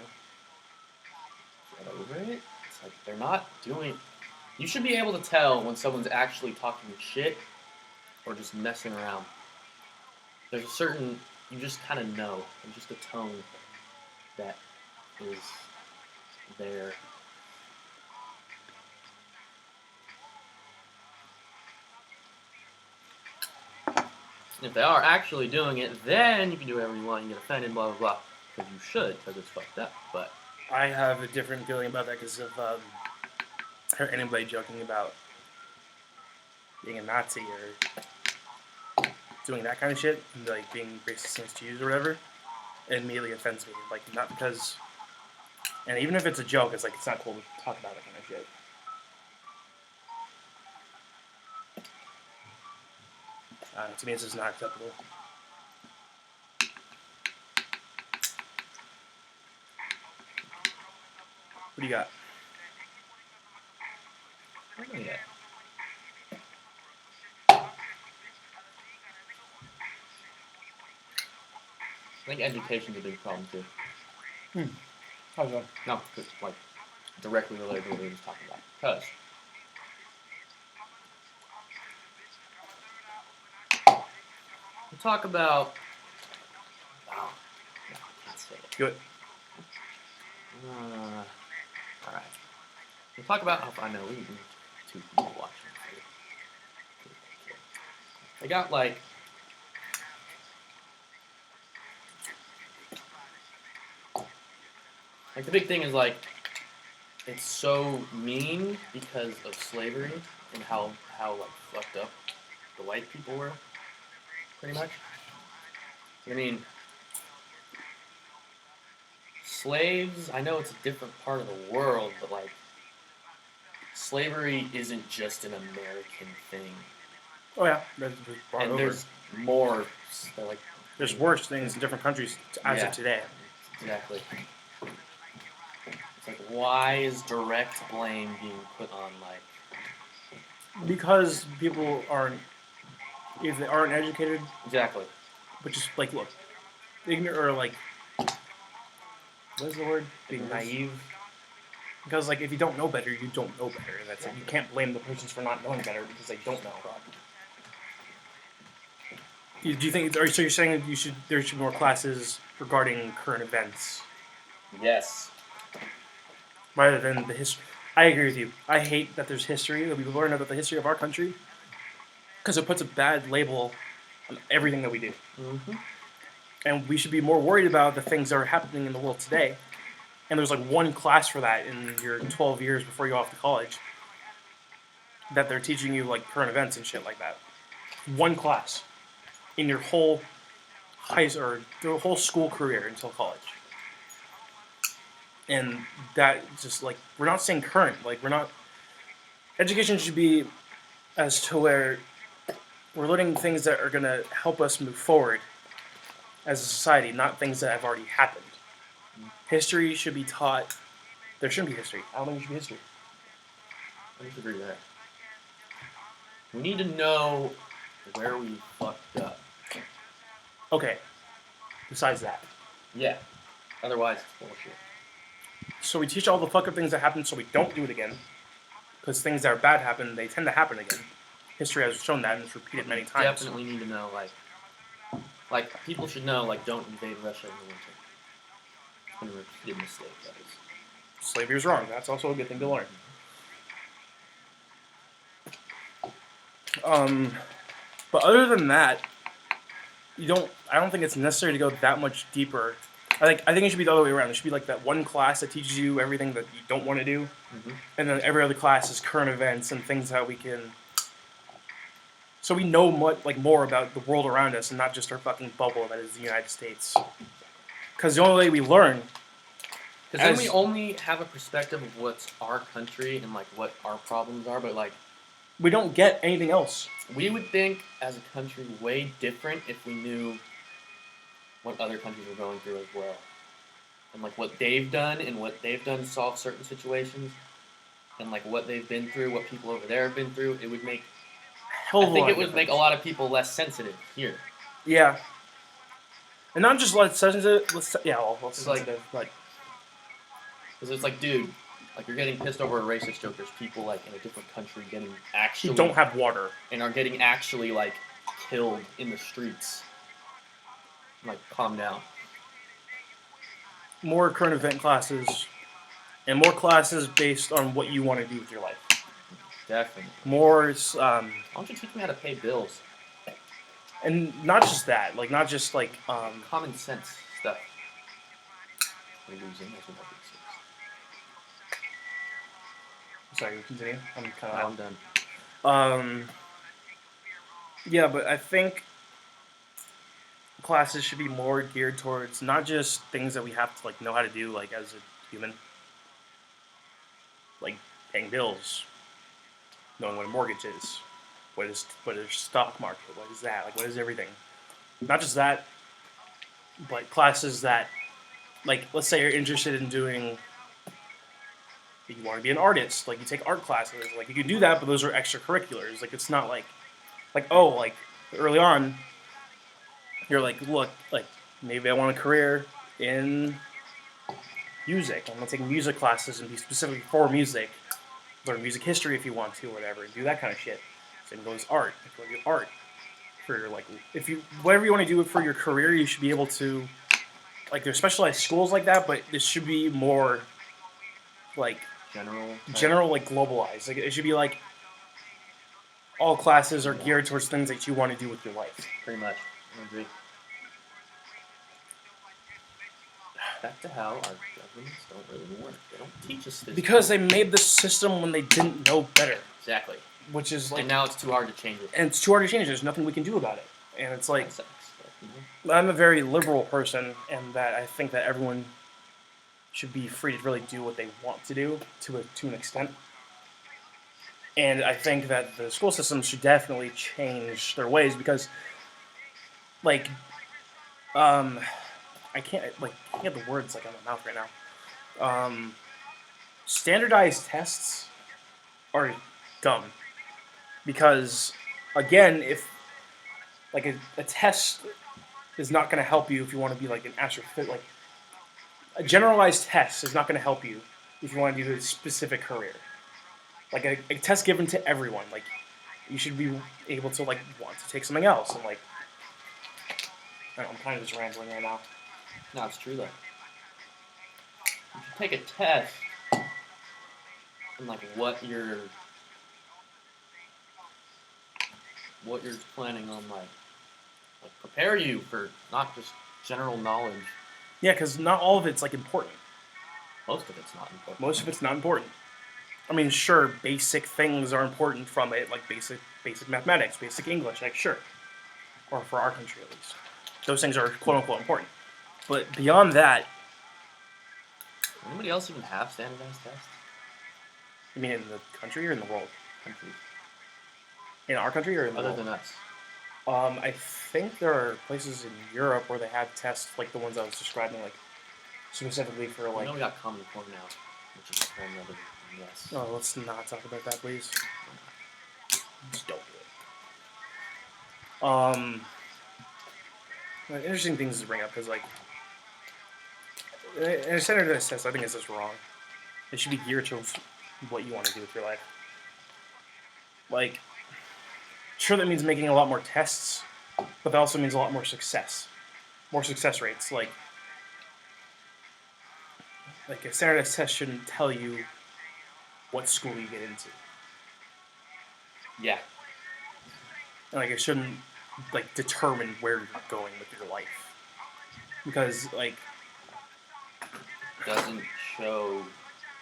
Get over it. It's like they're not doing. You should be able to tell when someone's actually talking shit or just messing around. There's a certain you just kind of know, and just a tone that is there. And if they are actually doing it, then you can do whatever you want and get offended, blah blah blah. Because you should, because it's fucked up. But I have a different feeling about that because of heard anybody joking about being a Nazi or doing that kind of shit, and like being racist against Jews or whatever. It immediately offends me. Like, not because, and even if it's a joke, it's like it's not cool to talk about that kind of shit. To me, it's just not acceptable. What do you got? I don't know yet. I think education's a big problem too. How's that? No, it's like directly related to what we were just talking about. Because we talk about. Wow, no, I can't say it. Good. All right. We talk about how I know we need two people watching. They got like. Like the big thing is like, it's so mean because of slavery and how like fucked up the white people were, pretty much. I mean, slaves. I know it's a different part of the world, but like, slavery isn't just an American thing. Oh yeah, that's brought And over. there's more. Like, There's worse things in different countries as of today. Exactly. It's like, why is direct blame being put on, like... Because people aren't, if they aren't educated, Exactly. which is like, look, ignorant or like, what is the word? Being naive. Because like, if you don't know better, you don't know better. That's it. You can't blame the persons for not knowing better because they don't know. Do you think? So you're saying that there should be more classes regarding current events Yes. rather than the history? I agree with you. I hate that there's history, that we learn about the history of our country, because it puts a bad label on everything that we do. Mm-hmm. And we should be more worried about the things that are happening in the world today. And there's like one class for that in your 12 years before you go off to college, that they're teaching you like current events and shit like that. One class in your whole your whole school career until college. And that just like, we're not saying current, like we're not, education should be as to where we're learning things that are gonna help us move forward as a society, not things that have already happened. History should be taught. There shouldn't be history. I don't think there should be history. I disagree there. We need to know where we fucked up. Okay. Besides that, Yeah. Otherwise, it's bullshit. so we teach all the fuck up things that happened, so we don't do it again. Because things that are bad happen, they tend to happen again. History has shown that, and it's repeated many times. Definitely need to know, like people should know, like, don't invade Russia in the winter. It's been a repeated mistake, that is. Slavery is wrong. That's also a good thing to learn. But other than that, I don't think it's necessary to go that much deeper. I think it should be the other way around. It should be like that one class that teaches you everything that you don't want to do, and then every other class is current events and things that we can. So we know more about the world around us and not just our fucking bubble that is the United States. Because the only way we learn. Because then we only have a perspective of what's our country and like what our problems are, but like we don't get anything else. We would think as a country way different if we knew what other countries were going through as well. And like what they've done to solve certain situations and like what they've been through, what people over there have been through, it would make it would make a lot of people less sensitive here. Yeah. And not just less sensitive, less sensitive, but because it's like, dude, like you're getting pissed over a racist joke. There's people like in a different country getting actually who don't have water and are getting actually like killed in the streets. Like, calm down. More current event classes, and more classes based on what you want to do with your life. Definitely. More. Why don't you teach me how to pay bills? And not just that, like not just like common sense stuff. We're losing. That's what that is. Sorry, continue. I'm kind I'm of. done. Yeah, but I think classes should be more geared towards not just things that we have to like know how to do like as a human, like paying bills, knowing what a mortgage is, what is stock market, what is that, like what is everything. Not just that, but classes that, like, let's say you're interested in doing. You want to be an artist, like you take art classes, like you can do that, but those are extracurriculars. Like it's not like early on, you're like, look, like maybe I want a career in music. I'm gonna take music classes and be specifically for music. Learn music history if you want to, or whatever, and do that kind of shit. Same goes art. If you want to do art for your whatever you want to do for your career, you should be able to. Like there's specialized schools like that, but this should be more like general like globalized. Like it should be like all classes are geared towards things that you want to do with your life. Pretty much. I agree. Back to how our governments don't really work. They don't teach us this. Because they made this system when they didn't know better. Exactly. Which is like. And now it's too hard to change it. And it's too hard to change it. There's nothing we can do about it. And it's like. I'm a very liberal person, and that I think that everyone should be free to really do what they want to do to an extent. And I think that the school systems should definitely change their ways because, like, I can't get the words like on my mouth right now. Standardized tests are dumb because, again, if like a test is not going to help you if you want to be like an astrophysics, like a generalized test is not going to help you if you want to do a specific career. Like a test given to everyone, like you should be able to like want to take something else and like. I don't know, I'm kind of just rambling right now. No, it's true though. You should take a test and like what you're planning on like prepare you for not just general knowledge. Yeah, because not all of it's like important. Most of it's not important. Most of it's not important. I mean, sure, basic things are important from it, like basic mathematics, basic English, like sure, or for our country at least, those things are quote unquote important. But beyond that, anybody else even have standardized tests? You mean in the country or in the world? Country. In our country or in the Other world? than us. I think there are places in Europe where they have tests like the ones I was describing, like specifically for I like. know we got Common Core now, which is a whole nother mess. Oh, let's not talk about that, please. Just don't do it. Interesting things to bring up because like, in a standardized test, I think it's just wrong. It should be geared to what you want to do with your life. Like, sure, that means making a lot more tests, but that also means a lot more success rates. Like a standardized test shouldn't tell you what school you get into. Yeah. Like it shouldn't like determine where you're going with your life, because like Doesn't show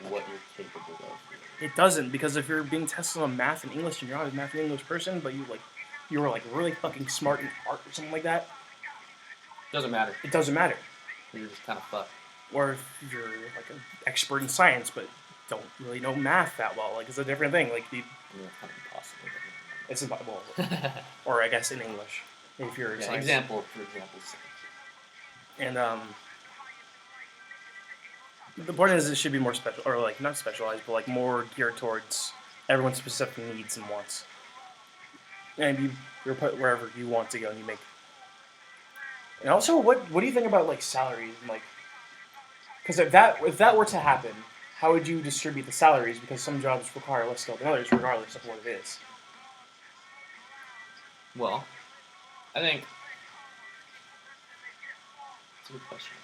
what you're capable of. it doesn't. Because if you're being tested on math and English and you're not a math and English person, but you were like really fucking smart in art or something like that, Doesn't matter. it doesn't matter. You're just kind of fucked. Or if you're like an expert in science but don't really know math that well, like it's a different thing. Like I mean, it's kind of impossible. it's impossible. Or I guess in English, if you're Yeah, science. for example. And the point is, it should be more special, or like not specialized, but like more geared towards everyone's specific needs and wants. And you're put wherever you want to go, and you make. And also, what do you think about like salaries and like? Because if that were to happen, how would you distribute the salaries? Because some jobs require less skill than others, regardless of what it is. Well, I think it's a good question.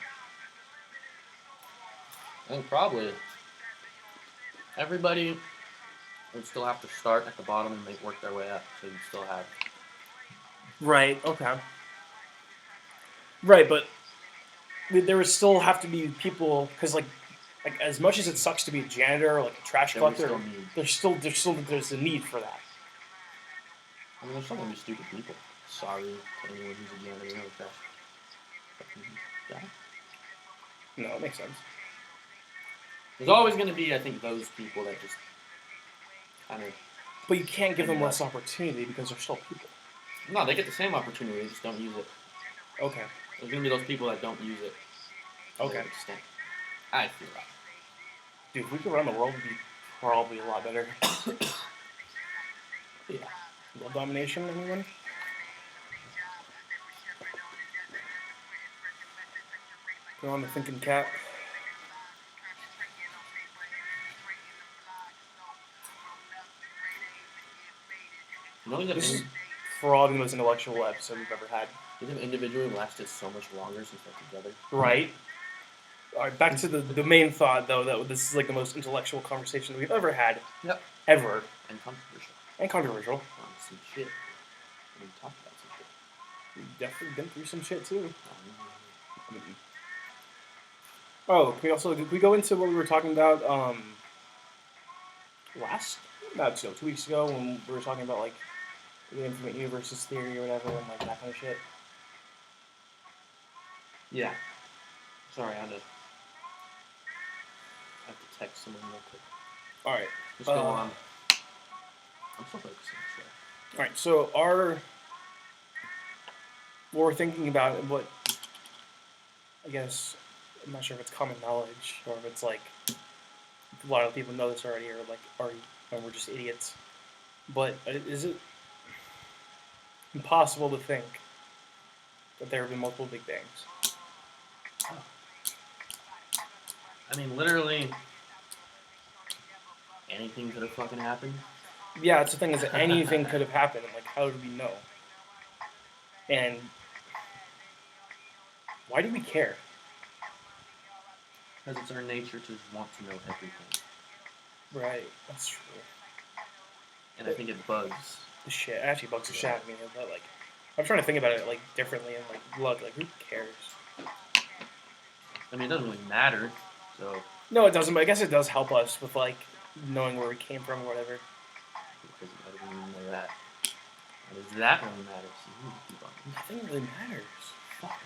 I think probably everybody would still have to start at the bottom and work their way up, so you still have. Right. Okay. Right, but there would still have to be people because like as much as it sucks to be a janitor or like a trash There would collector, still need. there's a need for that. I mean, there's still gonna be stupid people. Sorry to anyone who's a janitor or trash. Yeah. No, it makes sense. There's always gonna be, I think, those people that just kind of. But you can't give them less opportunity because they're still people. No, they get the same opportunity. They just don't use it. Okay. There's gonna be those people that don't use it. To Okay. that extent. I feel that. Dude, if we could run the world, it'd be probably a lot better. Yeah. World domination, anyone? Go on the thinking cap. You know, This is probably the most intellectual episode we've ever had. these have individually lasted so much longer since they're together. Right. All right, back to the main thought, though, that this is like the most intellectual conversation that we've ever had. Yep. Ever. And controversial. And controversial. On some shit. We talked about some shit. We've definitely been through some shit, too. Um, Oh, can we go into what we were talking about about 2 weeks ago when we were talking about like the infinite universes theory or whatever and like that kind of shit? Yeah. Sorry, I had to text someone real quick. All right. Just go on. I'm still focusing, so. All right. So what we're thinking about and what I guess I'm not sure if it's common knowledge or if it's like a lot of people know this already or like or we're just idiots. But is it impossible to think that there have been multiple Big Bangs? I mean, literally anything could have fucking happened. Yeah, it's the thing is that anything could have happened. And like, how do we know? And why do we care? Because it's our nature to want to know everything. Right, that's true. And I think it bugs. The shit it actually bugs the shit out of me. But like, I'm trying to think about it like differently and like, look, like who cares? I mean, it doesn't really matter, so. No, it doesn't. But I guess it does help us with like knowing where we came from or whatever. Because I didn't even know that. How does that really matter? Nothing really matters. Fuck.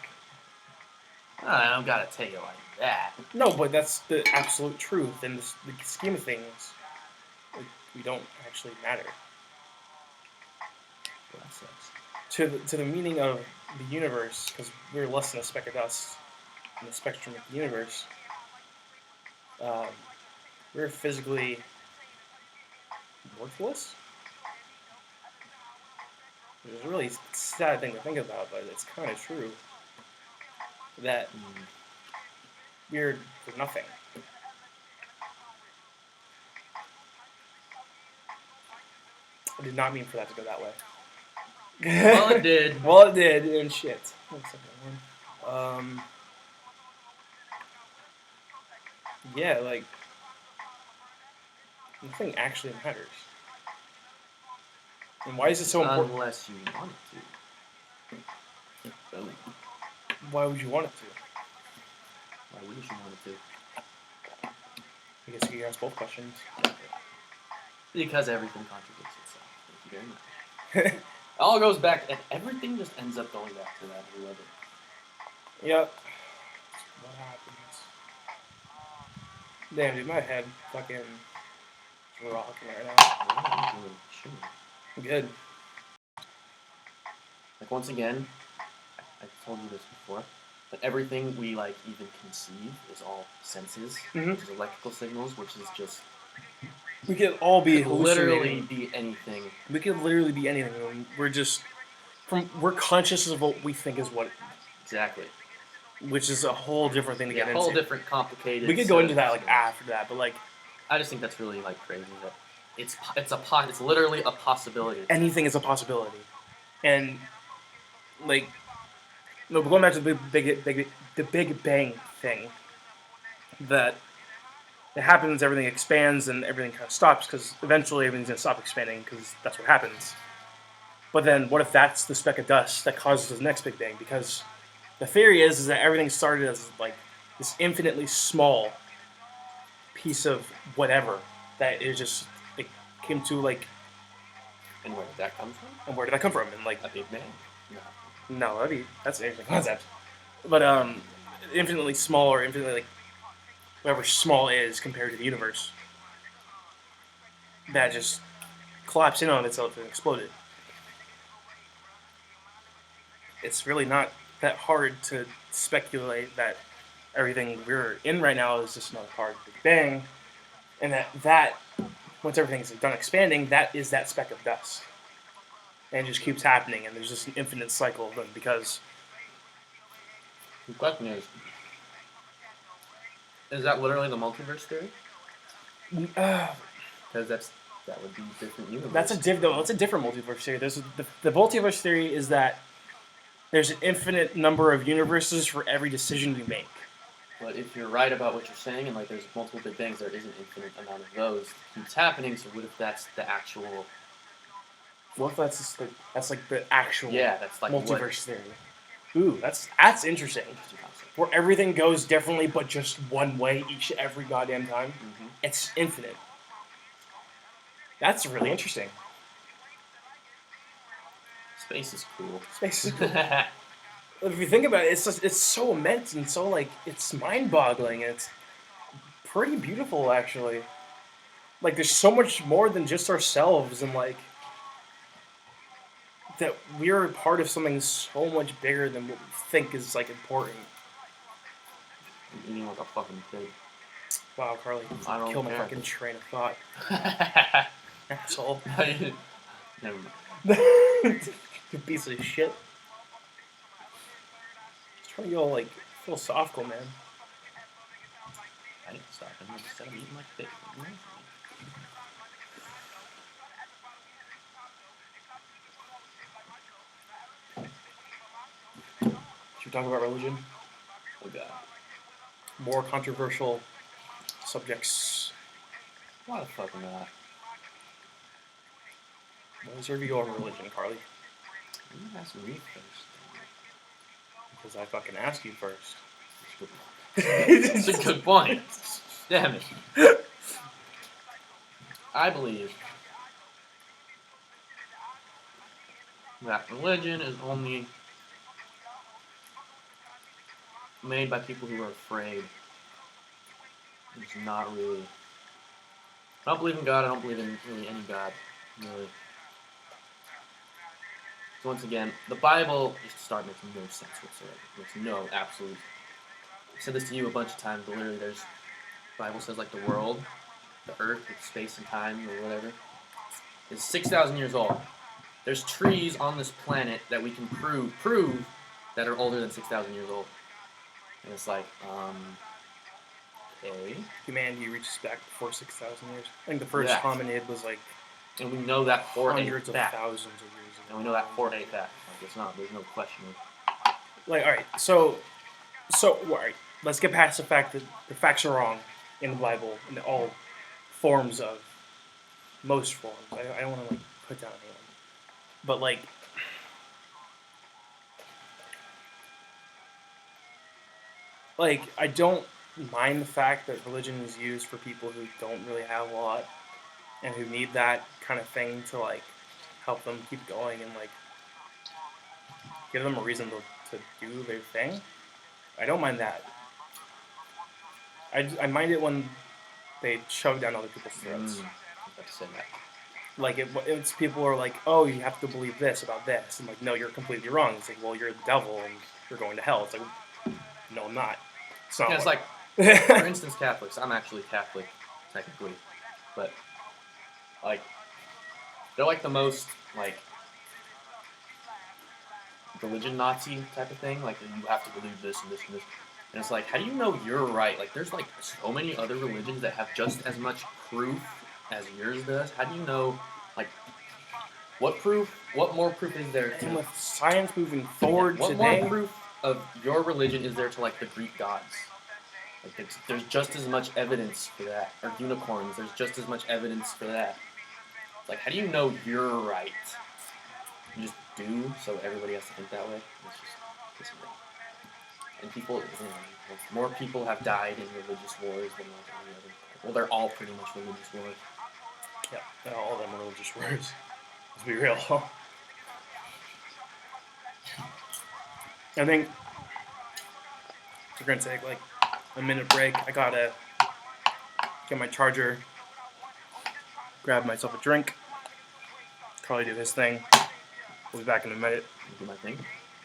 I don't gotta take it like that. No, but that's the absolute truth. In the scheme of things, like, we don't actually matter. Well, that sucks. to the meaning of the universe, because we're less than a speck of dust in the spectrum of the universe. Um, we're physically worthless. It's a really sad thing to think about, but it's kind of true. That we're for nothing. I did not mean for that to go that way. Well, it did. Well, it did, and shit. Yeah, like nothing actually matters. And why is it so important? Unless you want it to. Boom. Why would you want it to? Why wouldn't you want it to? I guess you can ask both questions. Because everything contradicts itself. Thank you very much. It all goes back, and everything just ends up going back to that. I love it. Yep. What happens? Damn, dude, my head fucking rocking right now. Good. Like, once again, I told you this before, but everything we, like, even conceive is all senses, Mhm. which is electrical signals, which is just... We could all be could literally hallucinating. be anything. We could literally be anything. We're just we're conscious of what we think is what, Exactly. which is a whole different thing to Yeah, get a whole into. different complicated... We could go into that like after that, but like I just think that's really, like, crazy that it's literally a possibility. anything is a possibility, and like no, but going back to the Big Bang thing, that it happens, everything expands, and everything kind of stops because eventually everything's gonna stop expanding because that's what happens. But then, what if that's the speck of dust that causes the next Big Bang? Because the theory is that everything started as like this infinitely small piece of whatever that is just it came to like. And where did that come from? And where did I come from? And like A big man. no, that's an interesting concept. But infinitely small or infinitely like whatever small is compared to the universe, that just collapsed in on itself and exploded. It's really not that hard to speculate that everything we're in right now is just another part of the Big Bang, and that once everything's done expanding, that is that speck of dust, and it just keeps happening, and there's just an infinite cycle of them because The question is that literally the multiverse theory? Because that would be different universe. That's a different multiverse theory. There's the multiverse theory is that there's an infinite number of universes for every decision we make. But if you're right about what you're saying, and like there's multiple Big Bangs, there is an infinite amount of those. It keeps happening. So what if that's the actual? What if that's like the actual that's like multiverse theory? Ooh, that's interesting. Where everything goes differently, but just one way every goddamn time. Mm-hmm. It's infinite. That's really interesting. Space is cool. Space is cool. If you think about it, it's so immense and so like it's mind-boggling. And it's pretty beautiful, actually. Like there's so much more than just ourselves, and like that we're a part of something so much bigger than what we think is like important. I'm eating like a fucking pig. Wow, Carly, I don't kill my care. fucking train of thought, asshole. Never mind. You piece of shit. Just trying to get all like philosophical, man. I didn't stop. I'm just eating like a pig. Should we talk about religion? Oh god. More controversial subjects. Why the fuck not? What is your view on religion, Carly? You ask me first. Because I fucking asked you first. It's a good point. Damn it. I believe that religion is only made by people who are afraid. It's not really. I don't believe in God. I don't believe in really any God. Really. So once again, the Bible, just to start, makes no sense whatsoever. Makes no absolute. I said this to you a bunch of times, but literally, the Bible says like the world, the earth, with space and time or whatever, is 6,000 years old. There's trees on this planet that we can prove that are older than 6,000 years old. And it's like, okay. Humanity reaches back before 6,000 years. I think the first Yeah. hominid was like And we know that for a hundreds of fact. thousands of years ago. And we know that for a fact. Like, it's not, there's no question. Like, all right, so all right, let's get past the fact that the facts are wrong in the Bible in all forms of most forms. I don't want to like put down anyone, but like I don't mind the fact that religion is used for people who don't really have a lot and who need that kind of thing to like help them keep going and like give them a reason to do their thing. I don't mind that. I mind it when they shove down other people's throats. I was about to say that. Like it's people are like, oh, you have to believe this about this. I'm like, no, you're completely wrong. It's like, well, you're the devil and you're going to hell. It's like, no, I'm not. It's not. Yeah, it's what- like, for instance, Catholics. I'm actually Catholic, technically, but like, they're like the most like religion Nazi type of thing. Like, you have to believe this and this and this. And it's like, how do you know you're right? Like, there's like so many other religions that have just as much proof as yours does. How do you know, like, what proof? What more proof is there? and with science moving forward What today, more proof of your religion is there to like the Greek gods? Like, there's just as much evidence for that. Or unicorns, there's just as much evidence for that. It's like, how do you know you're right? You just do, so everybody has to think that way. It's just and people, more people have died in religious wars than like any other. Well, they're all pretty much religious wars. yeah, all of them are religious words. Let's be real. I think we're gonna take like a minute break. I gotta get my charger, grab myself a drink, Carly do his thing. We'll be back in a minute. Do my thing.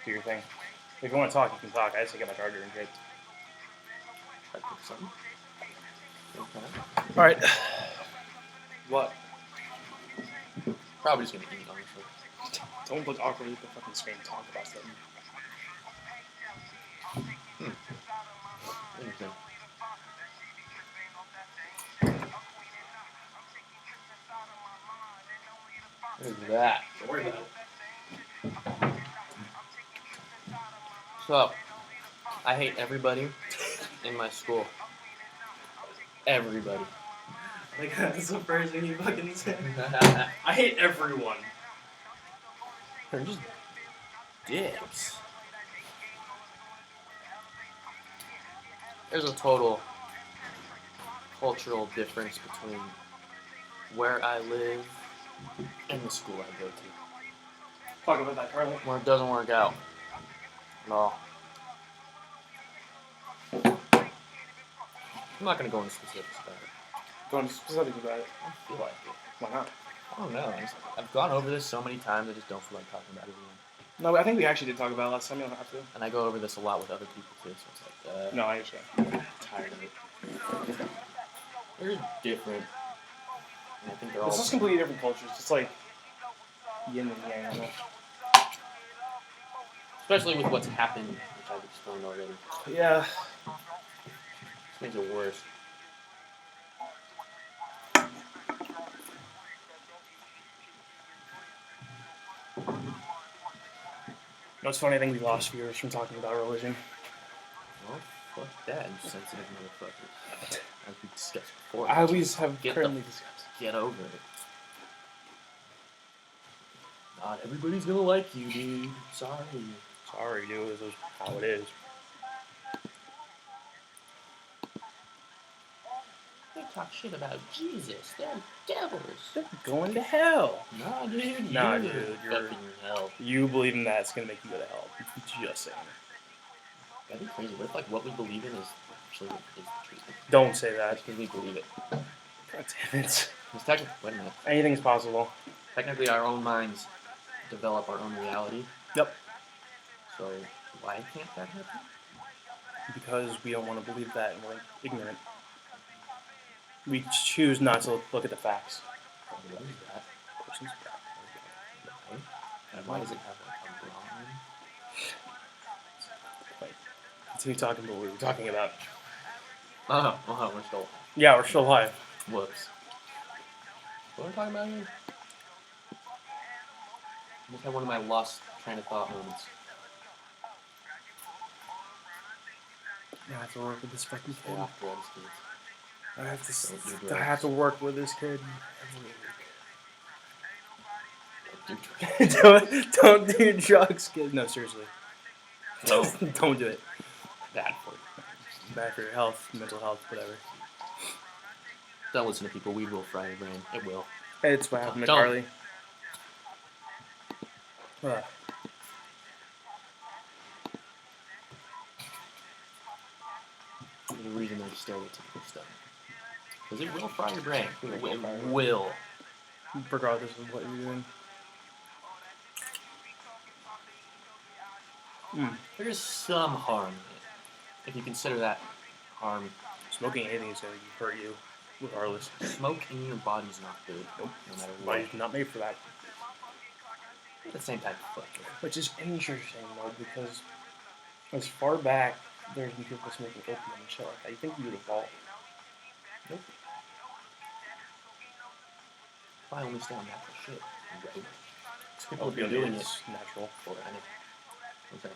Do your thing. If you want to talk, you can talk. I just get my charger and drink. Try to cook something. Okay. All right. What? Probably just gonna eat, honestly. Don't look awkwardly at the fucking screen. Talk about something. Interesting. What is that? Don't worry about it. So, I hate everybody in my school. Everybody. Like that's the first thing you fucking said. I hate everyone. They're just dicks. There's a total cultural difference between where I live and the school I go to. Talk about that, Carly. Where it doesn't work out at all. I'm not gonna go into specifics about it. Go into specifics about it. I don't feel like it. Why not? I don't know. I've gone over this so many times. I just don't feel like talking about it again. No, I think we actually did talk about it last time. You don't have to. And I go over this a lot with other people too. So it's like, No, I understand. I'm tired of it. They're different. And I think they're all. It's just completely different cultures. It's like yin and yang. I don't know. Especially with what's happened, which I've explained already. Yeah. This makes it worse. No, it's funny. I think we lost viewers from talking about religion. Well, fuck that, you sensitive motherfuckers. As we discussed before. I always have Get currently discussed. Get over it. Not everybody's gonna like you, dude. Sorry. Sorry, dude. This is how it is. They talk shit about Jesus. They're devils. They're going to hell. Nah, dude. Nah, you're dude, you're- fucking hell. You believe in that, it's going to make you go to hell. Just saying. That'd be crazy. What if like what we believe in is actually what is the truth? Don't say that. That's because we believe it. God damn it. It's technically, wait a minute. Anything's possible. Technically, our own minds develop our own reality. Yep. So why can't that happen? Because we don't want to believe that and we're ignorant. We choose not to look at the facts. What is that? Questions? Right? And why does it have like a bra on? Wait. Continue talking about what we were talking about. Oh, we're still. Yeah, we're still live. Whoops. What are we talking about here? I just had one of my lost train of thought moments. I have to work with this fucking Stay kid. off drugs, kids. I have to work with this kid. Don't do drugs. don't do drugs, kid. No, seriously. No. Don't do it. Bad for you. Bad for your health, mental health, whatever. Don't listen to people. Weed will fry your brain. It will. It's what happened to Don't. Carly. The reason there's stereotypical stuff. Because it will fry your brain. It will fry your brain. will. Regardless of what you're doing. There is some harm in it. If you consider that harm. Smoking anything is going to hurt you, regardless. Smoke in your body's not good. Nope. No matter what. Body's not made for that. The same type of fuck. Which is interesting, though, because as far back, there's been people smoking opium and shit like that. You think you would evolve. Nope. I only stay on natural shit. Right? People have been doing it natural. for okay.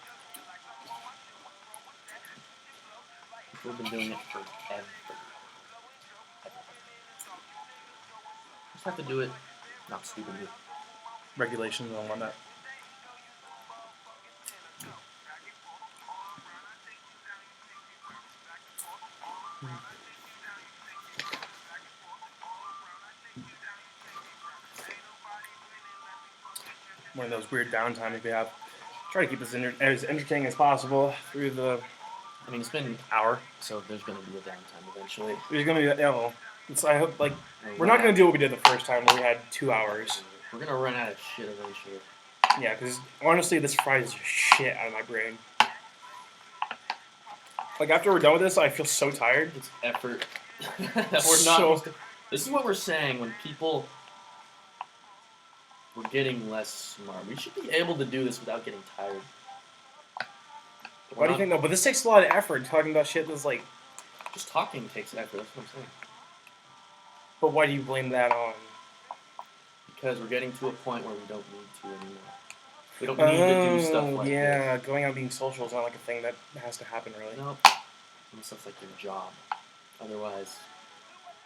People have been doing it forever. Just have to do it, not stupidly. Regulations and whatnot. One of those weird downtime if you have. Try to keep this as entertaining as possible through the. I mean, it's been an hour, so there's going to be a downtime eventually. There's gonna be well. I hope we're not gonna do what we did the first time where we had 2 hours. We're gonna run out of shit eventually. Yeah, because honestly, this fries the shit out of my brain. Like after we're done with this, I feel so tired. It's effort that we're not. This is what we're saying when people. We're getting less smart. We should be able to do this without getting tired. Why do you think though? But this takes a lot of effort. Talking about shit that's like. Just talking takes effort. That's what I'm saying. But why do you blame that on? Because we're getting to a point where we don't need to anymore. We don't need to do stuff like yeah, this. Going out being social is not like a thing that has to happen really. No, unless that's like your job. Otherwise,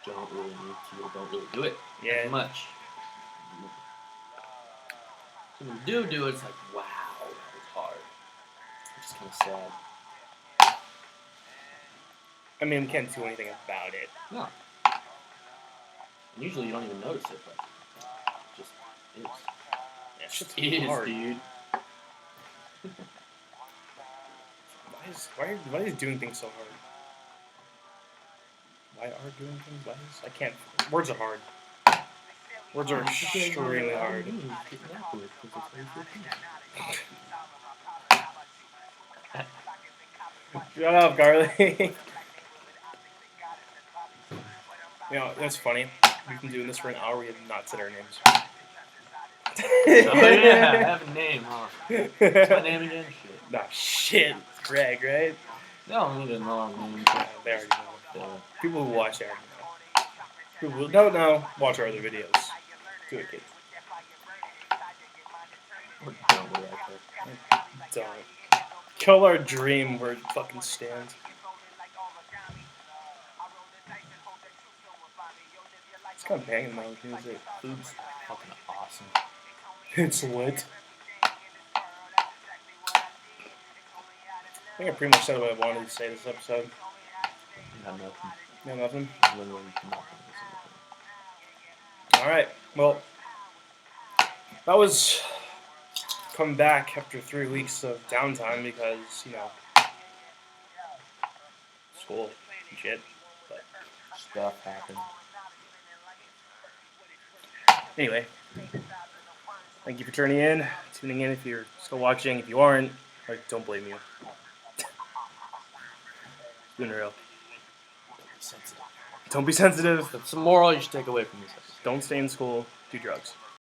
you don't really need to or don't really do it as much. So when you do it, it's like, wow, that was hard. Which is kind of sad. I mean, we can't do anything about it. No. And usually you don't even notice it, but it just is. Yeah, it's just It is, hard. dude. Why is doing things so hard? Why are doing things? Why is I can't. Words are hard. Words are extremely hard. Shut up, Carly. You know, that's funny. We've been doing this for an hour. We have not said our names. Oh yeah, I have a name, huh? What's my name again? Shit. Nah, shit. It's Greg, right? No, I need a long name. Yeah, they already know. People who watch already know. People who don't know, watch our other videos. Do it, kids. Or don't worry, Don't. Kill our dream where it fucking stands. It's kind of banging though, music. Food's fucking awesome. It's lit. I think I pretty much said what I wanted to say this episode. Got nothing. No, nothing? Literally nothing. Alright, well, that was coming back after 3 weeks of downtime because, you know, school and shit. But Stuff happened. anyway, Thank you for tuning in if you're still watching. If you aren't, like, don't blame you. Doing it real. Sensitive. Don't be sensitive. That's some moral you should take away from this episode. Don't stay in school. Do drugs.